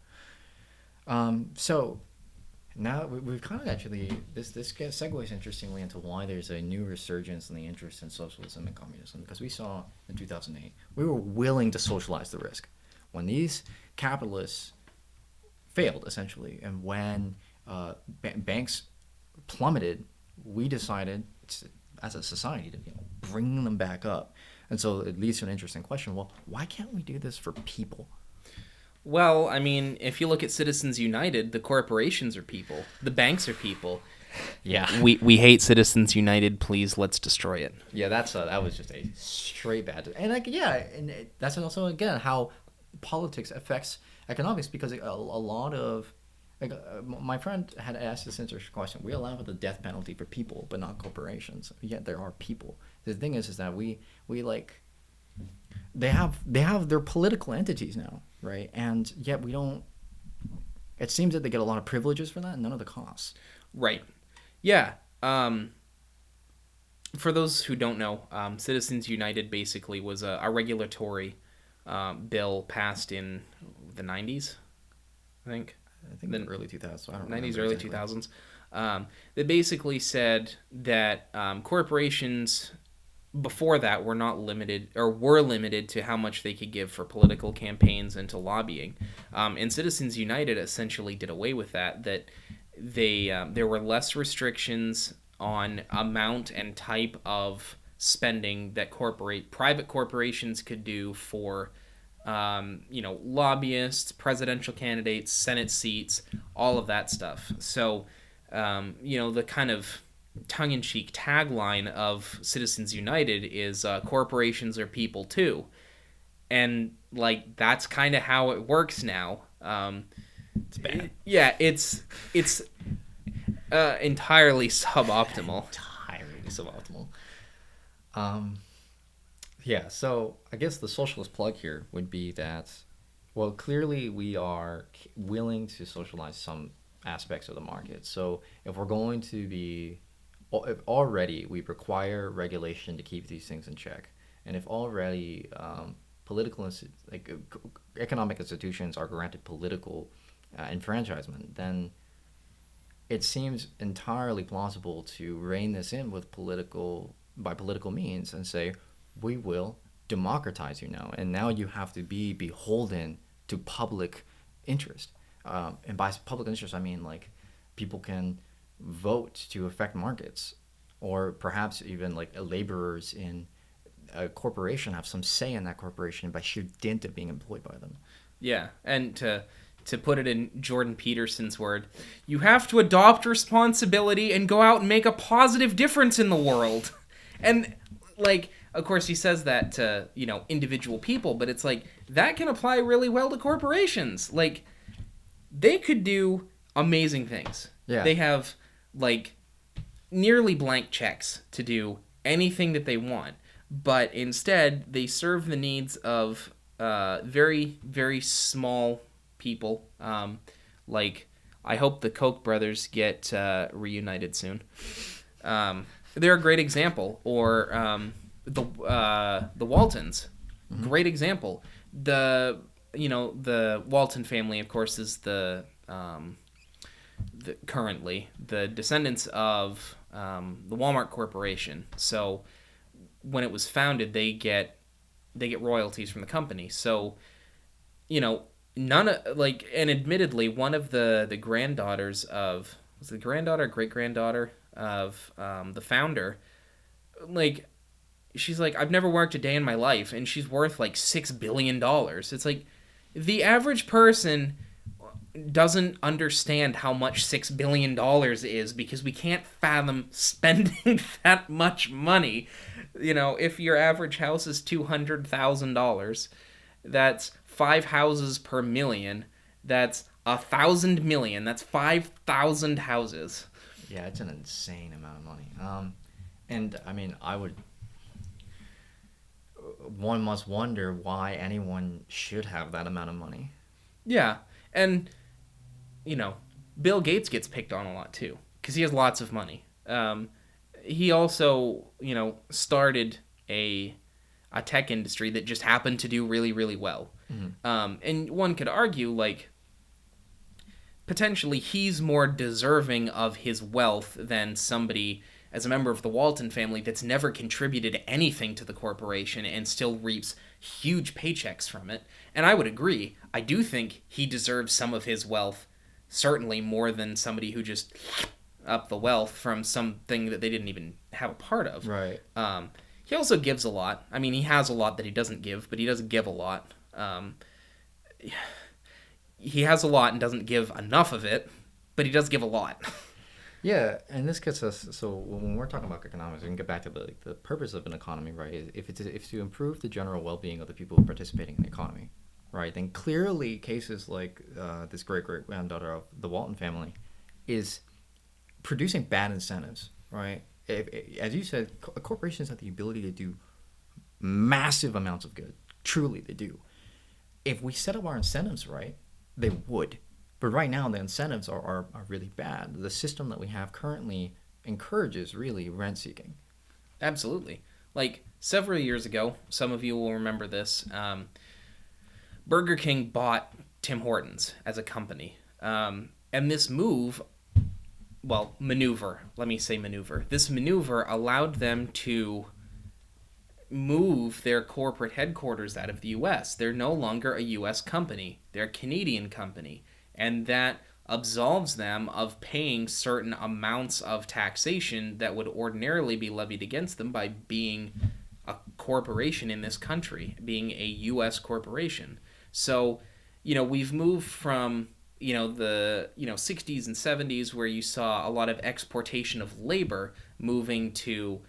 So now we've kind of actually, this segues interestingly into why there's a new resurgence in the interest in socialism and communism, because we saw in 2008 we were willing to socialize the risk when these capitalists failed essentially, and when banks plummeted. We decided as a society to bring them back up, and so it leads to an interesting question. Well, why can't we do this for people? Well, I mean, if you look at Citizens United, the corporations are people. The banks are people. Yeah. We hate Citizens United. Please, let's destroy it. Yeah, that was just a straight bad. And that's also, again, how politics affects economics, because a lot of... my friend had asked this interesting question. We allow the death penalty for people, but not corporations. Yet there are people. The thing is that we they have their political entities now, right? And yet we don't. It seems that they get a lot of privileges for that, and none of the costs. Right. Yeah. For those who don't know, Citizens United basically was a regulatory bill passed in the 90s, I think. The early 2000s. I don't 90s, remember early exactly. 2000s. They basically said that corporations before that were limited to how much they could give for political campaigns and to lobbying. And Citizens United essentially did away with that. That there were less restrictions on amount and type of spending that private corporations could do for lobbyists, presidential candidates, Senate seats, all of that stuff. So, the kind of tongue-in-cheek tagline of Citizens United is corporations are people too. And, like, that's kind of how it works now. It's bad. Yeah, it's entirely suboptimal. Entirely suboptimal. Yeah, so I guess the socialist plug here would be that, well, clearly we are willing to socialize some aspects of the market. So if we're going to be, if already we require regulation to keep these things in check, and if already economic institutions are granted political enfranchisement, then it seems entirely plausible to rein this in by political means and say, we will democratize you now, and now you have to be beholden to public interest. And by public interest, I mean like people can vote to affect markets, or perhaps even like laborers in a corporation have some say in that corporation by sheer dint of being employed by them. Yeah, and to put it in Jordan Peterson's word, you have to adopt responsibility and go out and make a positive difference in the world. And, like, of course he says that to, individual people, but it's like, that can apply really well to corporations. Like, they could do amazing things. Yeah. They have, like, nearly blank checks to do anything that they want. But instead, they serve the needs of very, very small people. Like, I hope the Koch brothers get reunited soon. They're a great example. Or the Waltons, great example. The Walton family, of course, is currently the descendants of the Walmart Corporation. So when it was founded, they get royalties from the company. So none of, like, and admittedly, one of the granddaughters of, was it granddaughter, great granddaughter of the founder, like, she's like, I've never worked a day in my life, and she's worth like $6 billion. It's like, the average person doesn't understand how much $6 billion is, because we can't fathom spending that much money. If your average house is $200,000, that's 5 houses per million. That's 1,000 million. That's 5,000 houses. Yeah, it's an insane amount of money. And I mean, one must wonder why anyone should have that amount of money. Yeah, and Bill Gates gets picked on a lot too, because he has lots of money. He also, started a tech industry that just happened to do really, really well. Mm-hmm. And one could argue, like, potentially he's more deserving of his wealth than somebody as a member of the Walton family that's never contributed anything to the corporation and still reaps huge paychecks from it. And I would agree. I do think he deserves some of his wealth, certainly more than somebody who just up the wealth from something that they didn't even have a part of. Right. He also gives a lot. I mean, he has a lot that he doesn't give, but he doesn't give a lot. He has a lot and doesn't give enough of it, but he does give a lot. Yeah, and this gets us, so when we're talking about economics, we can get back to the purpose of an economy, right? If it's to improve the general well-being of the people participating in the economy, right? Then clearly cases like this great-great-granddaughter of the Walton family is producing bad incentives, right? As you said, corporations have the ability to do massive amounts of good. Truly, they do. If we set up our incentives right, they would. But right now, the incentives are really bad. The system that we have currently encourages, really, rent-seeking. Absolutely. Like, several years ago, some of you will remember this, Burger King bought Tim Hortons as a company. And this maneuver, this maneuver allowed them to move their corporate headquarters out of the U.S. They're no longer a U.S. company. They're a Canadian company. And that absolves them of paying certain amounts of taxation that would ordinarily be levied against them by being a corporation in this country, being a U.S. corporation. So, we've moved from the 60s and 70s where you saw a lot of exportation of labor moving to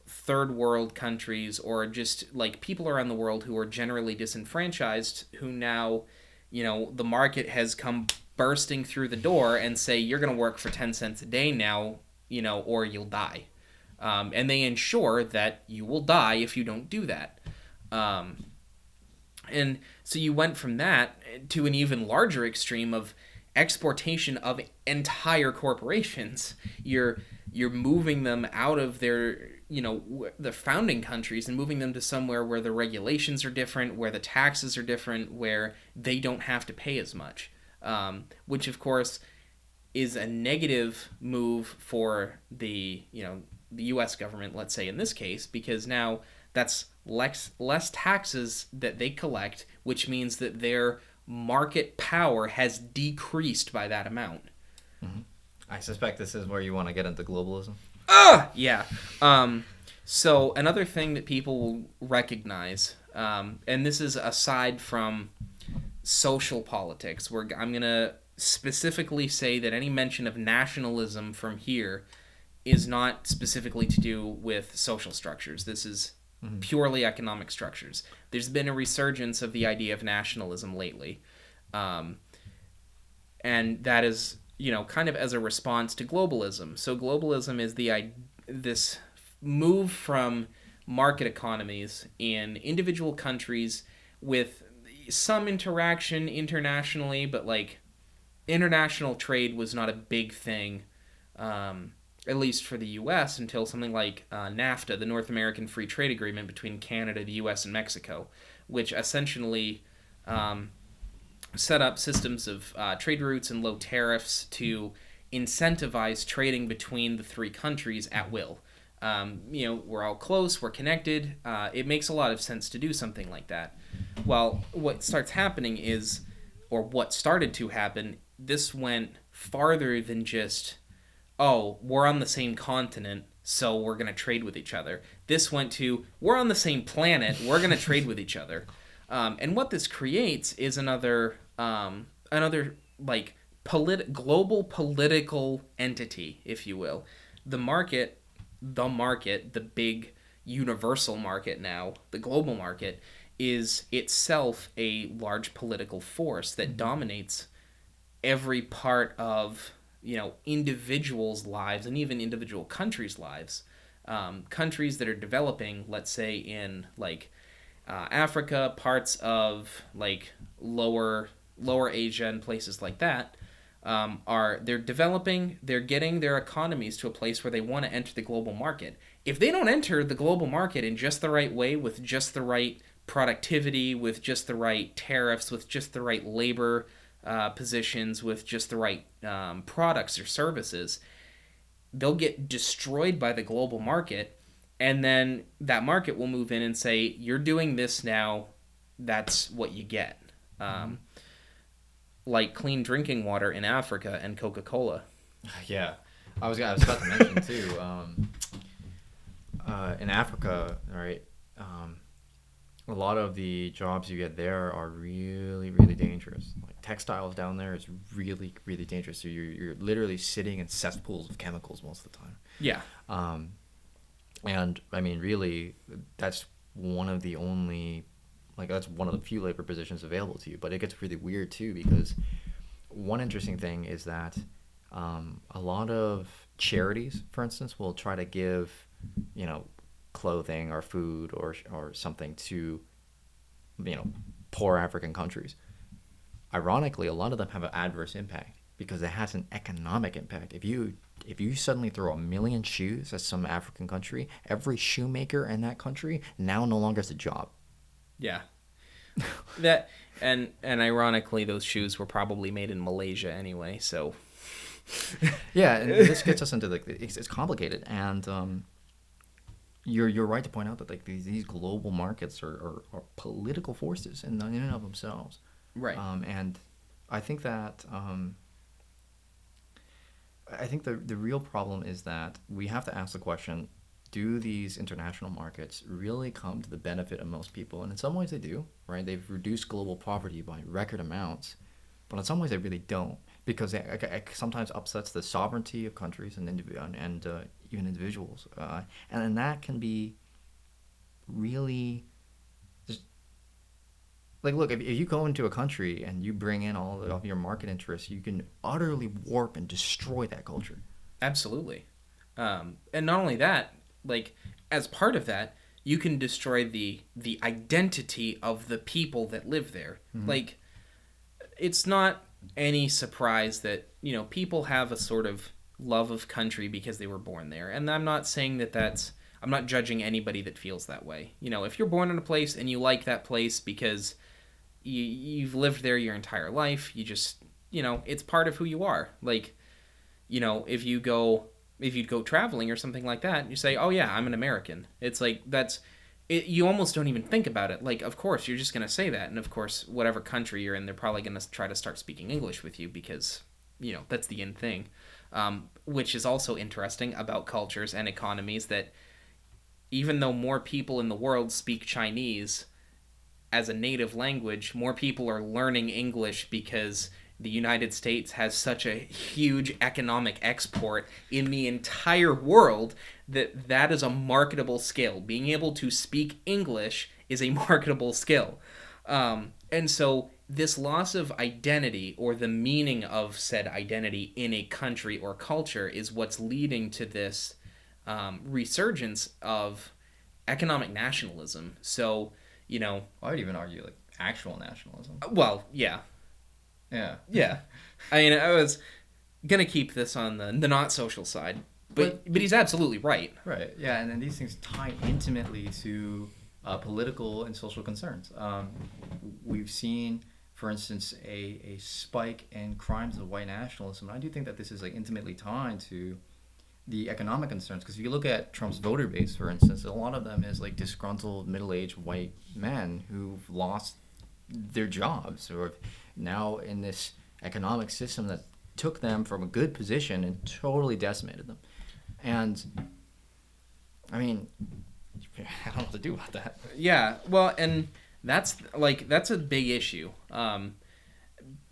third world countries, or just like people around the world who are generally disenfranchised, who now the market has come bursting through the door and say you're going to work for 10 cents a day now, or you'll die. And they ensure that you will die if you don't do that. And so you went from that to an even larger extreme of exportation of entire corporations. You're moving them out of their the founding countries and moving them to somewhere where the regulations are different, where the taxes are different, where they don't have to pay as much, which of course is a negative move for the the U.S. government, let's say in this case, because now that's less taxes that they collect, which means that their market power has decreased by that amount. Mm-hmm. I suspect this is where you want to get into globalism. Yeah. So another thing that people will recognize, and this is aside from social politics, where I'm going to specifically say that any mention of nationalism from here is not specifically to do with social structures. This is purely economic structures. There's been a resurgence of the idea of nationalism lately. And that is, kind of as a response to globalism. So globalism is this move from market economies in individual countries with some interaction internationally, but like international trade was not a big thing, at least for the U.S., until something like NAFTA, the North American Free Trade Agreement between Canada, the U.S., and Mexico, which essentially set up systems of trade routes and low tariffs to incentivize trading between the three countries at will. We're all close, we're connected. It makes a lot of sense to do something like that. Well, what starts happening is, or what started to happen, this went farther than just, oh, we're on the same continent, so we're going to trade with each other. This went to, we're on the same planet, we're going to trade with each other. And what this creates is another like global political entity, if you will. The big universal market now, the global market, is itself a large political force that dominates every part of individuals' lives and even individual countries' lives. Countries that are developing, let's say in like Africa, parts of like lower Asia and places like that, they're developing, they're getting their economies to a place where they want to enter the global market. If they don't enter the global market in just the right way, with just the right productivity, with just the right tariffs, with just the right labor positions, with just the right products or services, they'll get destroyed by the global market. And then that market will move in and say, you're doing this now, that's what you get. Like clean drinking water in Africa and Coca-Cola. Yeah. I was about to mention, too, in Africa, right, a lot of the jobs you get there are really, really dangerous. Like textiles down there is really, really dangerous. So you're literally sitting in cesspools of chemicals most of the time. Yeah. And I mean, really, that's one of the only, like, that's one of the few labor positions available to you. But it gets really weird too, because one interesting thing is that a lot of charities, for instance, will try to give, clothing or food or something to, poor African countries. Ironically, a lot of them have an adverse impact because it has an economic impact. If you suddenly throw 1 million shoes at some African country, every shoemaker in that country now no longer has a job. Yeah. That and ironically, those shoes were probably made in Malaysia anyway. So. Yeah, and this gets us into it's complicated, and you're right to point out that like these global markets are political forces in and of themselves. Right. And I think that I think the real problem is that we have to ask the question, do these international markets really come to the benefit of most people? And in some ways they do, right? They've reduced global poverty by record amounts, but in some ways they really don't, because it sometimes upsets the sovereignty of countries and even individuals, and that can be really just like, look, if you go into a country and you bring in all of your market interests, you can utterly warp and destroy that culture. Absolutely. And not only that, like as part of that, you can destroy the identity of the people that live there. Mm-hmm. Like it's not any surprise that people have a sort of love of country because they were born there, and I'm not saying that. I'm not judging anybody that feels that way. If you're born in a place and you like that place because you've lived there your entire life, you just it's part of who you are. Like if you'd go traveling or something like that, you say, oh yeah, I'm an American. It's like that's it, you almost don't even think about it. Like, of course you're just going to say that, and of course whatever country you're in, they're probably going to try to start speaking English with you because that's the in thing. Which is also interesting about cultures and economies, that even though more people in the world speak Chinese as a native language, more people are learning English because the United States has such a huge economic export in the entire world that is a marketable skill. Being able to speak English is a marketable skill. And so this loss of identity, or the meaning of said identity in a country or culture, is what's leading to this resurgence of economic nationalism. So, I would even argue like actual nationalism. well, yeah, Yeah. yeah. I mean, I was gonna keep this on the not social side, but he's absolutely right. Right. Yeah, and then these things tie intimately to political and social concerns. We've seen, for instance, a spike in crimes of white nationalism. And I do think that this is like intimately tied to the economic concerns, because if you look at Trump's voter base, for instance, a lot of them is like disgruntled middle-aged white men who've lost their jobs, or now in this economic system that took them from a good position and totally decimated them. And I mean, I don't know what to do about that. Yeah, well, and that's a big issue,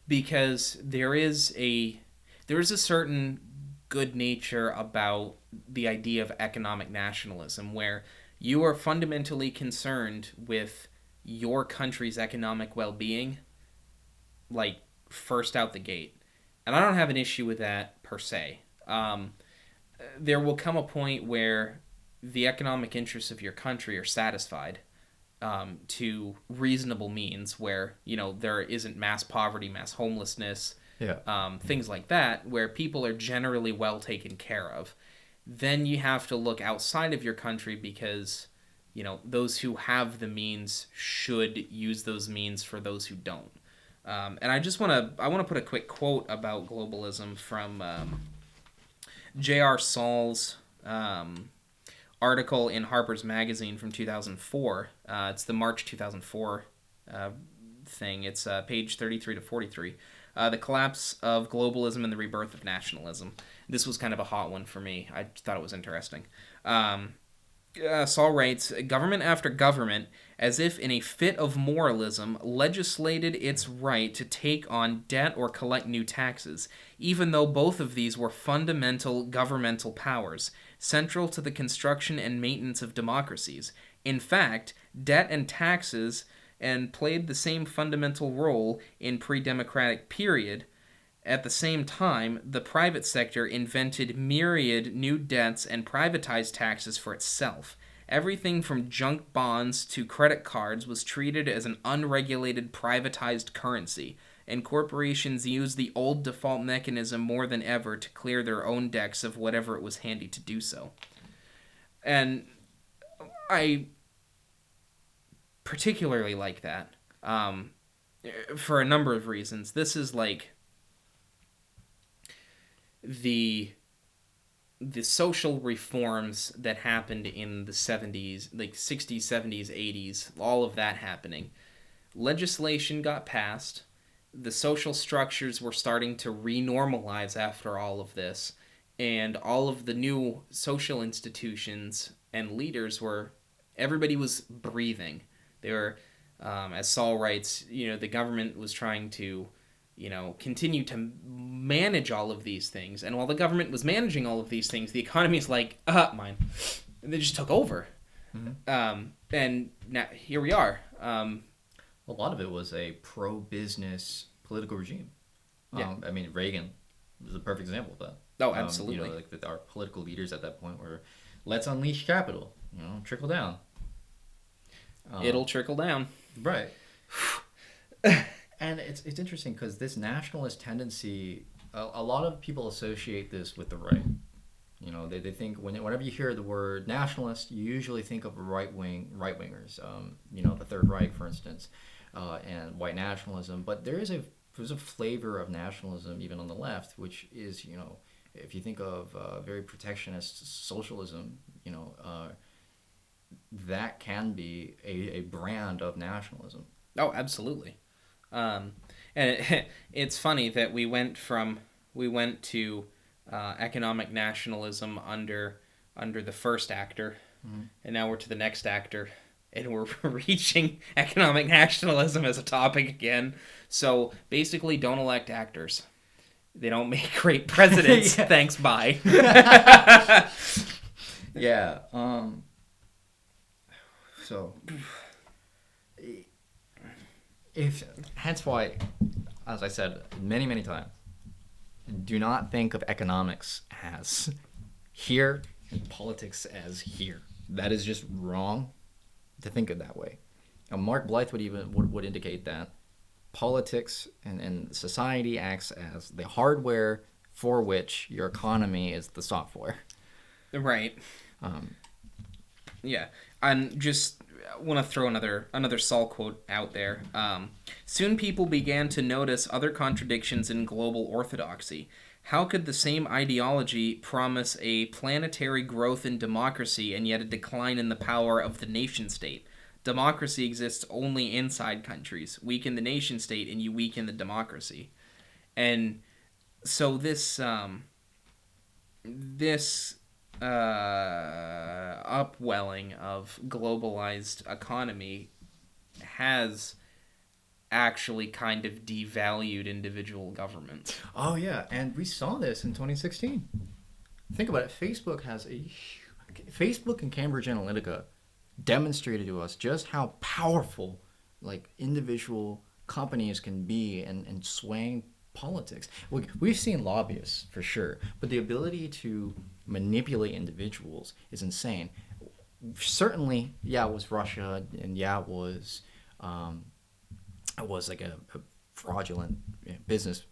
because there is a certain good nature about the idea of economic nationalism, where you are fundamentally concerned with your country's economic well-being, like first out the gate. And I don't have an issue with that per se. There will come a point where the economic interests of your country are satisfied, to reasonable means, where there isn't mass poverty, mass homelessness, Yeah. things like that, where people are generally well taken care of. Then you have to look outside of your country, because those who have the means should use those means for those who don't. And I want to put a quick quote about globalism from J.R. Saul's article in Harper's Magazine from 2004. It's the March 2004 thing. It's page 33 to 43. The Collapse of Globalism and the Rebirth of Nationalism. This was kind of a hot one for me. I thought it was interesting. Saul writes, government after government, as if in a fit of moralism, legislated its right to take on debt or collect new taxes, even though both of these were fundamental governmental powers, central to the construction and maintenance of democracies. In fact, debt and taxes played the same fundamental role in pre-democratic period. At the same time, the private sector invented myriad new debts and privatized taxes for itself. Everything from junk bonds to credit cards was treated as an unregulated privatized currency, and corporations used the old default mechanism more than ever to clear their own decks of whatever it was handy to do so. And I particularly like that, for a number of reasons. This is like the social reforms that happened in the 70s, like 60s, 70s, 80s, all of that happening. Legislation got passed. The social structures were starting to renormalize after all of this. and all of the new social institutions and leaders were, everybody was breathing. They were, as Saul writes, the government was trying to, continue to manage all of these things. And while the government was managing all of these things, the economy's like, mine. And they just took over. And now here we are. A lot of it was a pro-business political regime. Yeah. I mean, Reagan was a perfect example of that. Oh, absolutely. Our political leaders at that point were, let's unleash capital, trickle down. It'll trickle down. Right. And it's interesting because this nationalist tendency, a lot of people associate this with the right. They think whenever you hear the word nationalist, you usually think of right wingers. The Third Reich, for instance, and white nationalism. But there's a flavor of nationalism even on the left, which is if you think of very protectionist socialism, that can be a brand of nationalism. Oh, absolutely. And it's funny that we went to economic nationalism under the first actor, and now we're to the next actor, and we're reaching economic nationalism as a topic again. So basically, don't elect actors. They don't make great presidents. Thanks, bye. Yeah. So, hence why, as I said many times, do not think of economics as here and politics as here. That is just wrong to think of that way. Mark Blyth would indicate that politics and society acts as the hardware for which your economy is the software. Right. Yeah. And just want to throw another Saul quote out there. Soon people began to notice other contradictions in global orthodoxy. How could the same ideology promise a planetary growth in democracy and yet a decline in the power of the nation-state? Democracy exists only inside countries. Weaken the nation-state and you weaken the democracy. And so this upwelling of globalized economy has actually kind of devalued individual government. Oh yeah, and we saw this in 2016. Think about it. Facebook and Cambridge Analytica demonstrated to us just how powerful individual companies can be in swaying politics. We've seen lobbyists for sure, but the ability to manipulate individuals is insane. Certainly, it was Russia, and it was like a fraudulent business,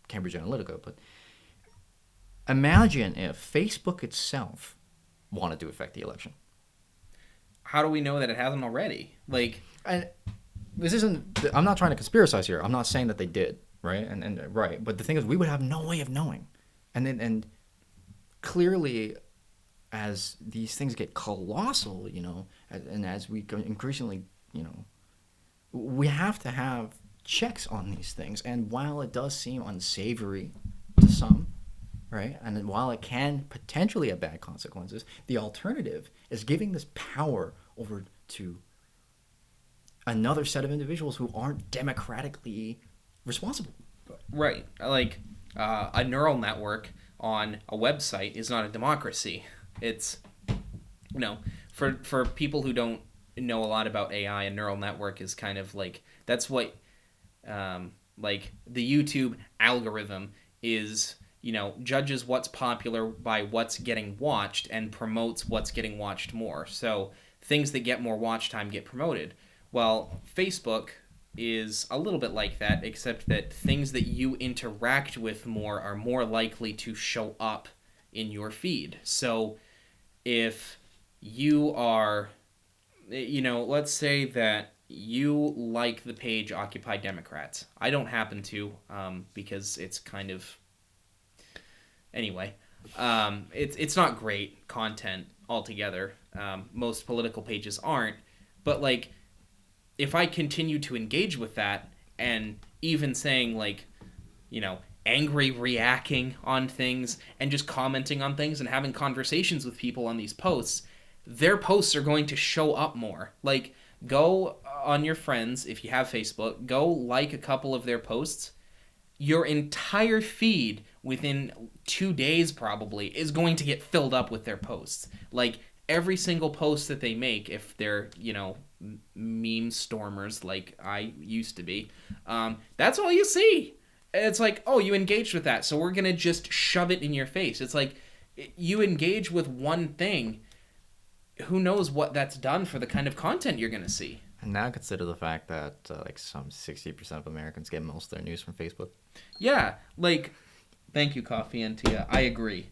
Cambridge Analytica. But imagine if Facebook itself wanted to affect the election. How do we know that it hasn't already? And this isn't. I'm not trying to conspiracize here. I'm not saying that they did, right? And right. But the thing is, we would have no way of knowing. And clearly, as these things get colossal, and as we go increasingly, we have to have checks on these things. And while it does seem unsavory to some, right, and while it can potentially have bad consequences, the alternative is giving this power over to another set of individuals who aren't democratically responsible. Right. A neural network on a website is not a democracy. It's, for people who don't know a lot about AI, a neural network is kind of that's what the YouTube algorithm is, judges what's popular by what's getting watched and promotes what's getting watched more. So things that get more watch time get promoted. Well, Facebook is a little bit like that, except that things that you interact with more are more likely to show up in your feed. So if you are, let's say that you like the page Occupy Democrats. I don't happen to, because it's kind of, anyway, it's not great content altogether. Most political pages aren't, but if I continue to engage with that, and even saying angry reacting on things and just commenting on things and having conversations with people on these posts, their posts are going to show up more. Like, go on your friends, if you have Facebook, go like a couple of their posts. Your entire feed within 2 days probably is going to get filled up with their posts. Like, every single post that they make, if they're, meme stormers like I used to be, that's all you see. It's like, oh, you engaged with that, so we're going to just shove it in your face. It's like, you engage with one thing, who knows what that's done for the kind of content you're going to see. And now consider the fact that some 60% of Americans get most of their news from Facebook. Yeah, like, thank you, Coffee and Tia. I agree.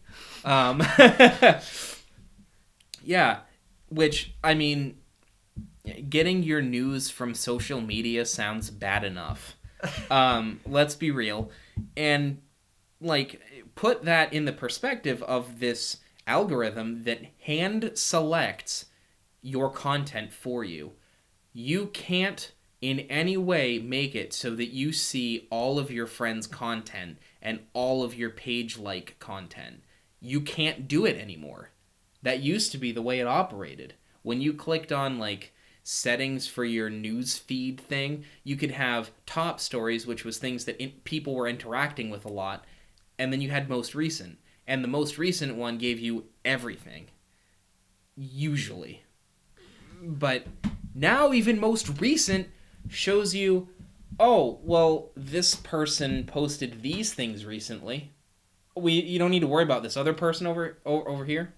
Yeah, which, I mean, getting your news from social media sounds bad enough. Let's be real. And, like, put that in the perspective of this algorithm that hand selects your content for you. You can't in any way make it so that you see all of your friends' content and all of your page-like content. You can't do it anymore. That used to be the way it operated. When you clicked on, like, settings for your news feed thing, you could have top stories, which was things that people were interacting with a lot, and then you had most recent. And the most recent one gave you everything. Usually. But now even most recent shows you, oh, well, this person posted these things recently. You don't need to worry about this other person over here.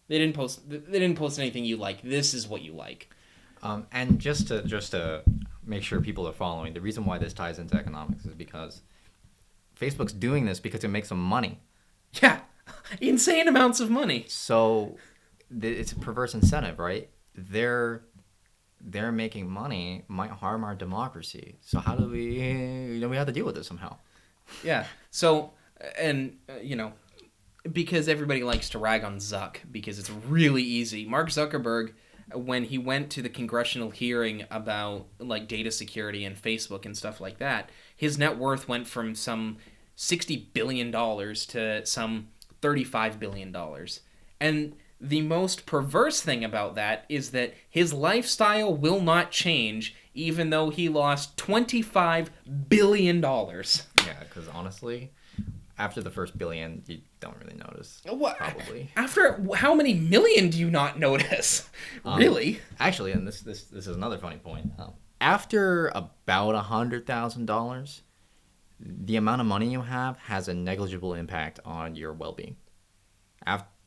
They didn't post anything you like. This is what you like. And just to make sure people are following, the reason why this ties into economics is because Facebook's doing this because it makes them money. Yeah, insane amounts of money. So it's a perverse incentive, right? They're making money might harm our democracy. So how do we have to deal with this somehow? Yeah. So, and because everybody likes to rag on Zuck because it's really easy. Mark Zuckerberg, when he went to the congressional hearing about like data security and Facebook and stuff like that, his net worth went from some $60 billion to some $35 billion. And the most perverse thing about that is that his lifestyle will not change even though he lost $25 billion. Yeah, because honestly, after the first billion, you don't really notice. What? Probably. After how many million do you not notice? Really? Actually, and this is another funny point. After about $100,000, the amount of money you have has a negligible impact on your well-being.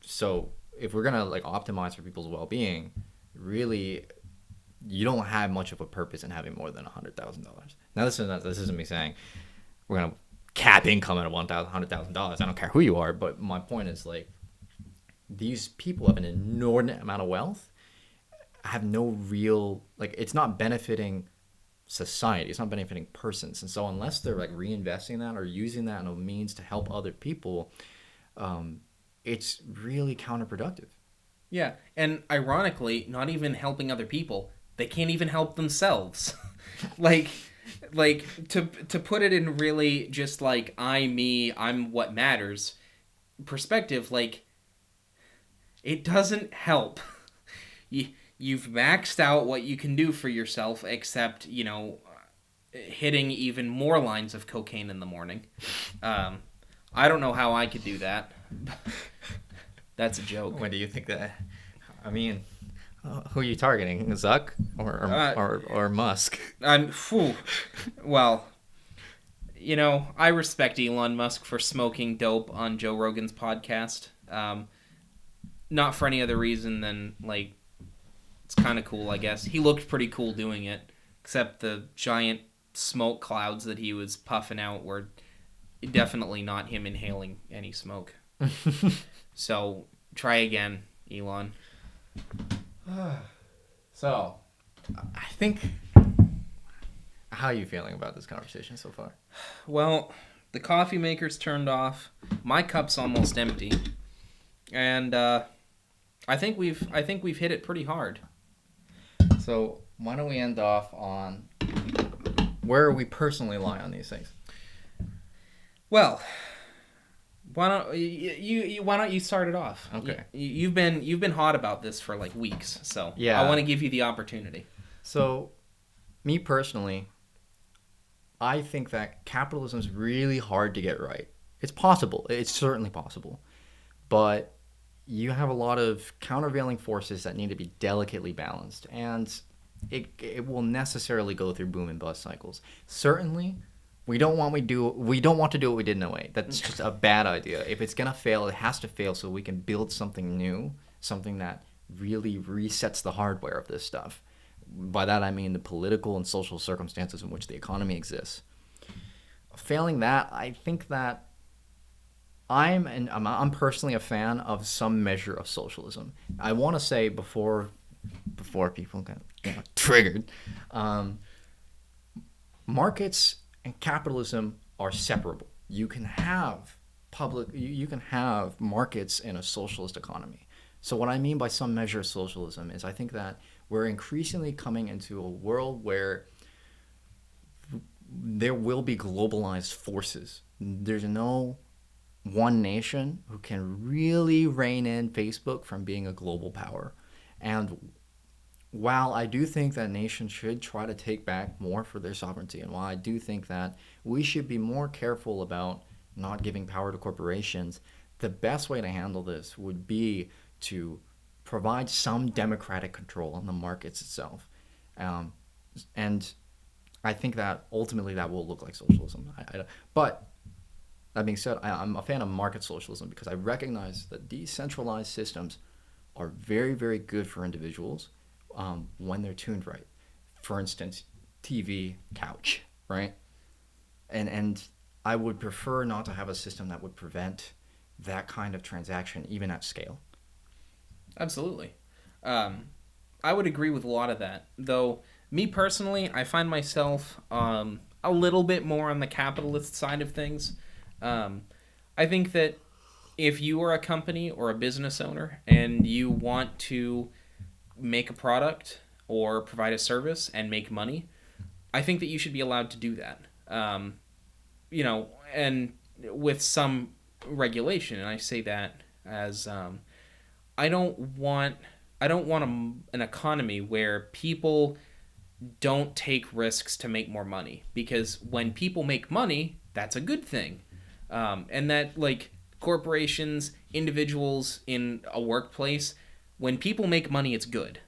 So if we're gonna like optimize for people's well-being, really, you don't have much of a purpose in having more than $100,000. Now, this isn't me saying we're gonna cap income at $100,000. I don't care who you are, but my point is like these people have an inordinate amount of wealth, have no real it's not benefiting society, it's not benefiting persons, and so unless they're like reinvesting that or using that in a means to help other people, it's really counterproductive. Yeah, and ironically, not even helping other people, they can't even help themselves. like to put it in really just like I'm what matters perspective, like it doesn't help. You've maxed out what you can do for yourself, except hitting even more lines of cocaine in the morning. I don't know how I could do that. That's a joke. When do you think that? I mean, who are you targeting? Zuck or Musk? Well, I respect Elon Musk for smoking dope on Joe Rogan's podcast. Not for any other reason than it's kind of cool, I guess. He looked pretty cool doing it, except the giant smoke clouds that he was puffing out were definitely not him inhaling any smoke. So try again, Elon. So, I think, how are you feeling about this conversation so far? Well, the coffee maker's turned off. My cup's almost empty, and I think we've hit it pretty hard. So why don't we end off on where we personally lie on these things? Well, why don't you start it off? Okay. You've been hot about this for like weeks, so I Yeah. want to give you the opportunity. So, me personally, I think that capitalism is really hard to get right. It's possible. It's certainly possible. But you have a lot of countervailing forces that need to be delicately balanced. And it will necessarily go through boom and bust cycles. Certainly, we don't want to do what we did in '08. That's just a bad idea. If it's gonna fail, it has to fail so we can build something new, something that really resets the hardware of this stuff. By that I mean the political and social circumstances in which the economy exists. Failing that, I think that I'm personally a fan of some measure of socialism. I want to say before people get triggered, um, markets and capitalism are separable. You can have markets in a socialist economy. So what I mean by some measure of socialism is I think that we're increasingly coming into a world where there will be globalized forces. There's no one nation who can really rein in Facebook from being a global power. And while I do think that nations should try to take back more for their sovereignty, and while I do think that we should be more careful about not giving power to corporations, the best way to handle this would be to provide some democratic control on the markets itself. Um, and I think that ultimately that will look like socialism. But that being said, I'm a fan of market socialism because I recognize that decentralized systems are very, very good for individuals when they're tuned right. For instance, TV, couch, right? And I would prefer not to have a system that would prevent that kind of transaction even at scale. Absolutely. I would agree with a lot of that. Though, me personally, I find myself a little bit more on the capitalist side of things. I think that if you are a company or a business owner and you want to make a product or provide a service and make money, I think that you should be allowed to do that. And with some regulation. And I say that as I don't want an economy where people don't take risks to make more money, because when people make money, that's a good thing. And that, like, corporations, individuals in a workplace, when people make money, it's good,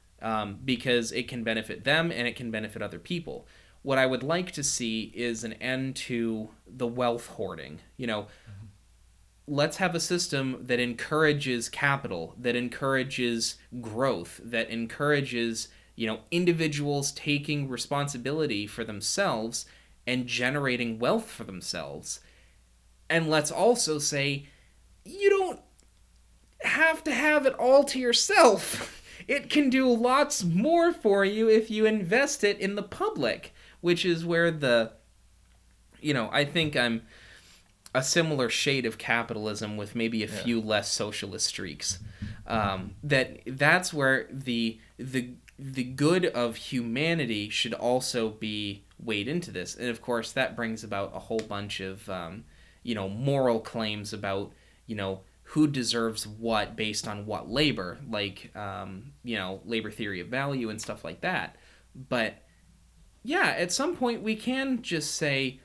because it can benefit them and it can benefit other people. What I would like to see is an end to the wealth hoarding. Let's have a system that encourages capital, that encourages growth, that encourages, individuals taking responsibility for themselves and generating wealth for themselves. And let's also say, you don't have to have it all to yourself. It can do lots more for you if you invest it in the public, which is where I think I'm a similar shade of capitalism with maybe a few less socialist streaks. That's where the good of humanity should also be weighed into this, and of course that brings about a whole bunch of moral claims about who deserves what based on what labor, like labor theory of value and stuff like that. But yeah, at some point we can just say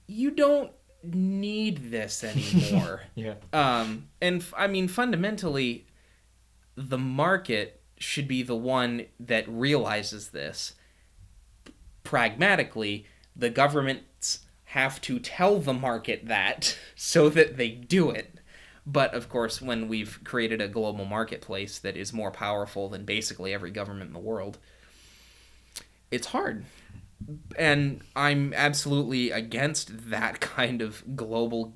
you don't need this anymore. Yeah. I mean, fundamentally, the market should be the one that realizes this. Pragmatically, the governments have to tell the market that so that they do it. But of course, when we've created a global marketplace that is more powerful than basically every government in the world, it's hard. And I'm absolutely against that kind of global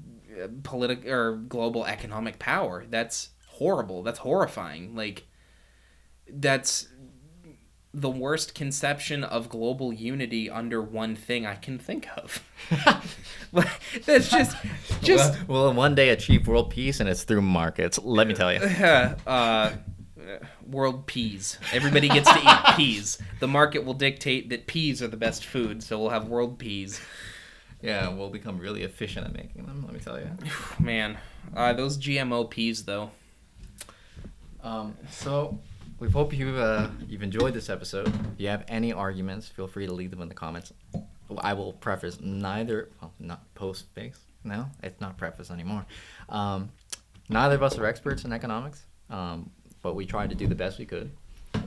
global economic power. That's horrible. That's horrifying. Like, that's the worst conception of global unity under one thing I can think of. That's just We'll one day achieve world peace, and it's through markets. Let me tell you. World peas. Everybody gets to eat peas. The market will dictate that peas are the best food, so we'll have world peas. Yeah, we'll become really efficient at making them, let me tell you. Man, those GMO peas, though. So we hope you've enjoyed this episode. If you have any arguments, feel free to leave them in the comments. I will preface not post-face. No, it's not preface anymore. Neither of us are experts in economics, but we tried to do the best we could.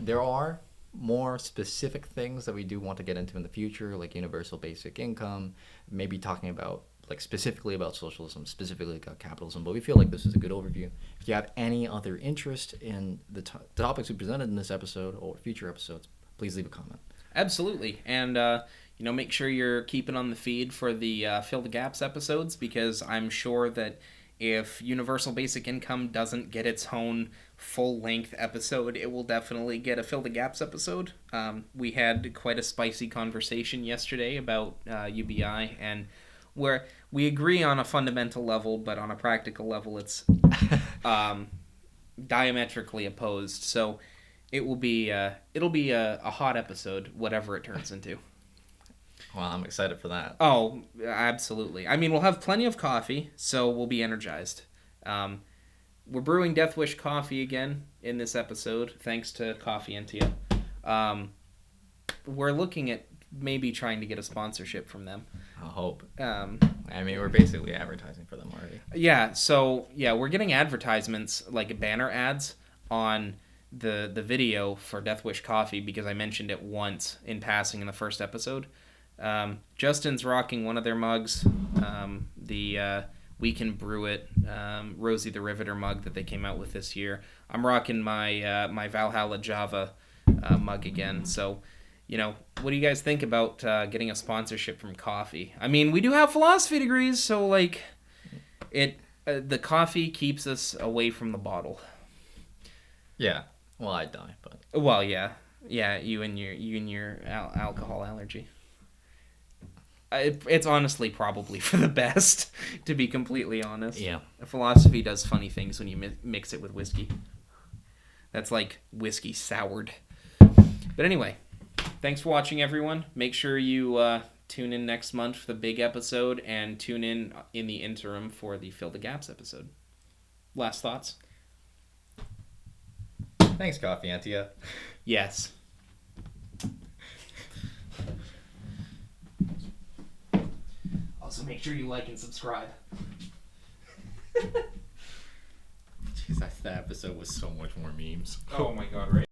There are more specific things that we do want to get into in the future, like universal basic income, maybe talking about specifically about socialism, specifically about capitalism, but we feel like this is a good overview. If you have any other interest in the topics we presented in this episode or future episodes, please leave a comment. Absolutely. And, make sure you're keeping on the feed for the Fill the Gaps episodes, because I'm sure that if Universal Basic Income doesn't get its own full-length episode, it will definitely get a Fill the Gaps episode. We had quite a spicy conversation yesterday about UBI, and where we agree on a fundamental level, but on a practical level, it's diametrically opposed. So it'll be a hot episode, whatever it turns into. Well, I'm excited for that. Oh, absolutely. I mean, we'll have plenty of coffee, so we'll be energized. We're brewing Death Wish coffee again in this episode, thanks to Coffee Antia. We're looking at maybe trying to get a sponsorship from them. I hope. We're basically advertising for them already. Yeah, so, we're getting advertisements, like banner ads, on the video for Death Wish coffee, because I mentioned it once in passing in the first episode. Justin's rocking one of their mugs, the We Can Brew It Rosie the Riveter mug that they came out with this year. I'm rocking my my Valhalla Java mug again. So, what do you guys think about getting a sponsorship from coffee? I mean, we do have philosophy degrees, so the coffee keeps us away from the bottle. Yeah. Well, I'd die, but. Well, yeah, you and your alcohol allergy. It's honestly probably for the best, to be completely honest. Yeah. Philosophy does funny things when you mix it with whiskey. That's like whiskey soured. But anyway, thanks for watching, everyone. Make sure you tune in next month for the big episode, and tune in the interim for the Fill the Gaps episode. Last thoughts? Thanks, Coffee Antia. Yes. Also, make sure you like and subscribe. Jeez, that episode was so much more memes. Oh my god, right?